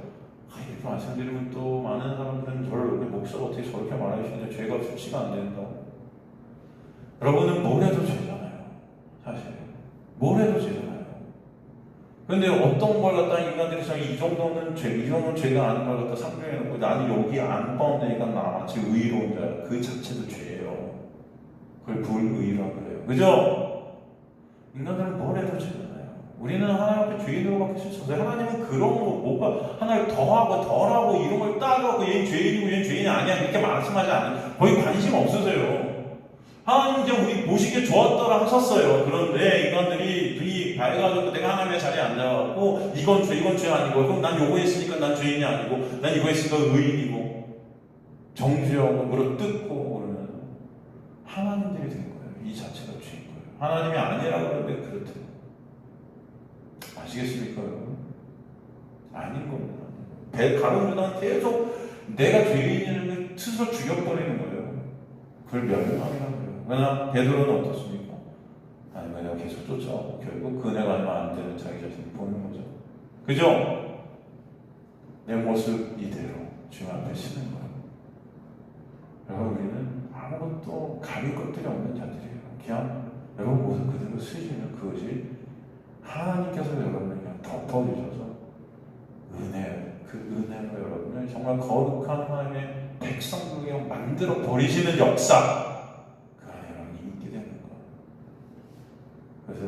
이렇게 말씀드리면 또 많은 사람들은 저를 목사가 어떻게 저렇게 말하시는데 죄가 수치가 안 된다. 여러분은 뭘 해도 죄잖아요. 사실 뭘 해도 죄잖아요. 근데 어떤 걸 갖다 인간들이 이 정도는 죄가 아닌 걸 갖다 상정해놓고 나는 여기 안 포함되니까 나같이 의로운 자야. 그 자체도 죄예요. 그걸 불의라고 그래요. 그죠? 인간들은 뭘 해도 죄잖아요. 우리는 하나님 앞에 죄인으로 밖에 없어요. 하나님은 그런 거, 뭐가 하나를 더하고 덜하고 이런 걸 따져갖고 얘는 죄인이고 얘는 죄인이 아니야. 그렇게 말씀하지 않아요. 거의 관심 없으세요. 하나님 이제 우리 모시기에 좋았더라 하셨어요. 그런데 인간들이 눈이 밝아가지고 내가 하나님의 자리에 앉아갖고 이건 죄 아니고 그럼 난 요거 했으니까 난 죄인이 아니고 난 이거 했으니까 의인이고 정죄하고 물어 뜯고 그러면 하나님들이 된 거예요. 이 자체가 죄인 거예요. 하나님이 아니라고 그러는데 그렇대요. 아시겠습니까, 여러분? 아닌 겁니다. 가룟 유다는 계속 내가 죄인이라는 스스로 죽여버리는 거예요. 그걸 멸망이라고 해요. 그러나 베드로는 어떻습니까? 하나님을 내가 계속 쫓아오고 결국 그 은혜가 얼마 안 되는 자기 자신을 보는 거죠. 그죠? 내 모습 이대로 주님 앞에 서는 거예요. 여러분 우리는 아무것도 가릴 것들이 없는 자들이에요. 그냥 여러분 모습 그대로 쓰시면 그것이 하나님께서 여러분을 그냥 덮어주셔서 그 은혜로 여러분을 정말 거룩한 하나님의 백성들에게 만들어 버리시는 역사 그 안에 여러분이 있게 되는 거예요. 그래서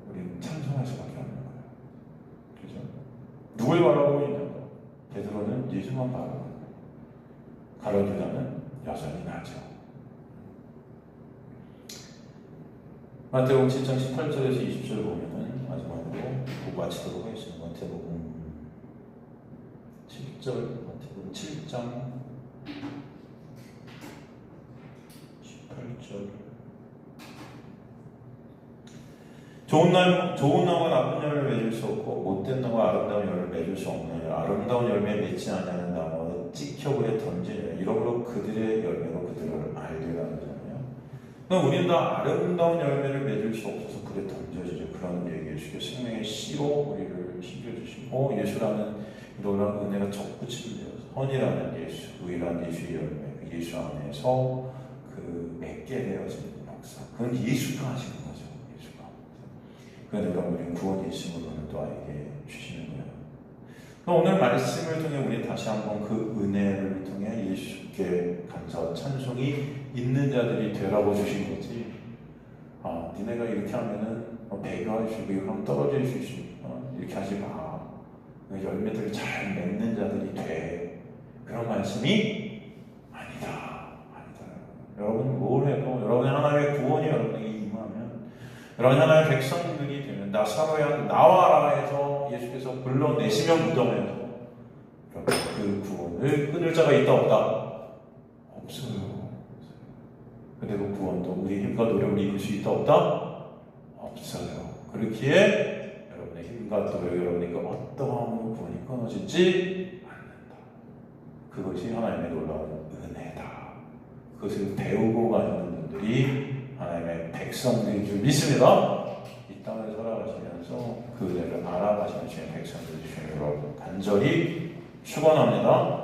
우리는 찬송할 수밖에 없는 거예요. 그죠? 누굴 바라보고 있냐고? 베드로는 예수만 바라보고 가룟 유다는 여전히 나죠. 마태복음 7장 18절에서 20절 보면은 마지막으로 보고 마치도록 하겠습니다. 마태복음 7절, 마태복음 7장 18절. 좋은 나무가 나쁜 열매를 맺을 수 없고 못된 나무가 아름다운 열매를 맺을 수 없느니라. 아름다운 열매 맺지 아니하는 나무는 찍혀불에 던지느니라. 이러므로 그들의 열매로 그들을 알리라 하잖아요. 그럼 우리는 다 아름다운 열매를 맺을 수 없어서 불에 던져지죠. 그런 얘기해 주시고 생명의 씨로 우리를 심겨주시고 예수라는 놀라운 은혜가 접붙임이 되어서 선이라는 예수, 의라는 예수의 열매, 그 예수 안에서 그 맺게 되어진 역사. 그건 예수가 하시는 거죠. 예수가. 그런데 그럼 우리는 구원 예수님으로는 또 알게 주시는 거예요. 오늘 말씀을 통해 우리 다시 한번 그 은혜를 통해 예수께 감사와 찬송이 있는 자들이 되라고 주신 거지. 니네가 이렇게 하면은 배교할 수 있고 그럼 떨어질 수 있으니까 이렇게 하지 마. 열매들 잘 맺는 자들이 돼. 그런 말씀이 아니다. 여러분 뭘 해도 여러분의 하나님의 구원이 여러분에게 임하면 여러분 하나님의 백성들이 되면 나와라 해서 예수께서 불러내시면 무덤에서 여러분 그 구원을 끊을 자가 있다 없다? 없어요. 근데 그 구원도 우리 힘과 노력으로 이룰 수 있다 없다? 없어요. 그렇기에 여러분의 힘과 노력 여러분에게 어떠한 구원이 끊어지지 않는다. 그것이 하나님의 놀라운 은혜다. 그것을 배우고 가는 분들이 하나님의 백성들인 줄 믿습니다. 이 땅을 살아가시면서 그 은혜를 알아가시는 주의 백성들이 주님으로 간절히 축원합니다.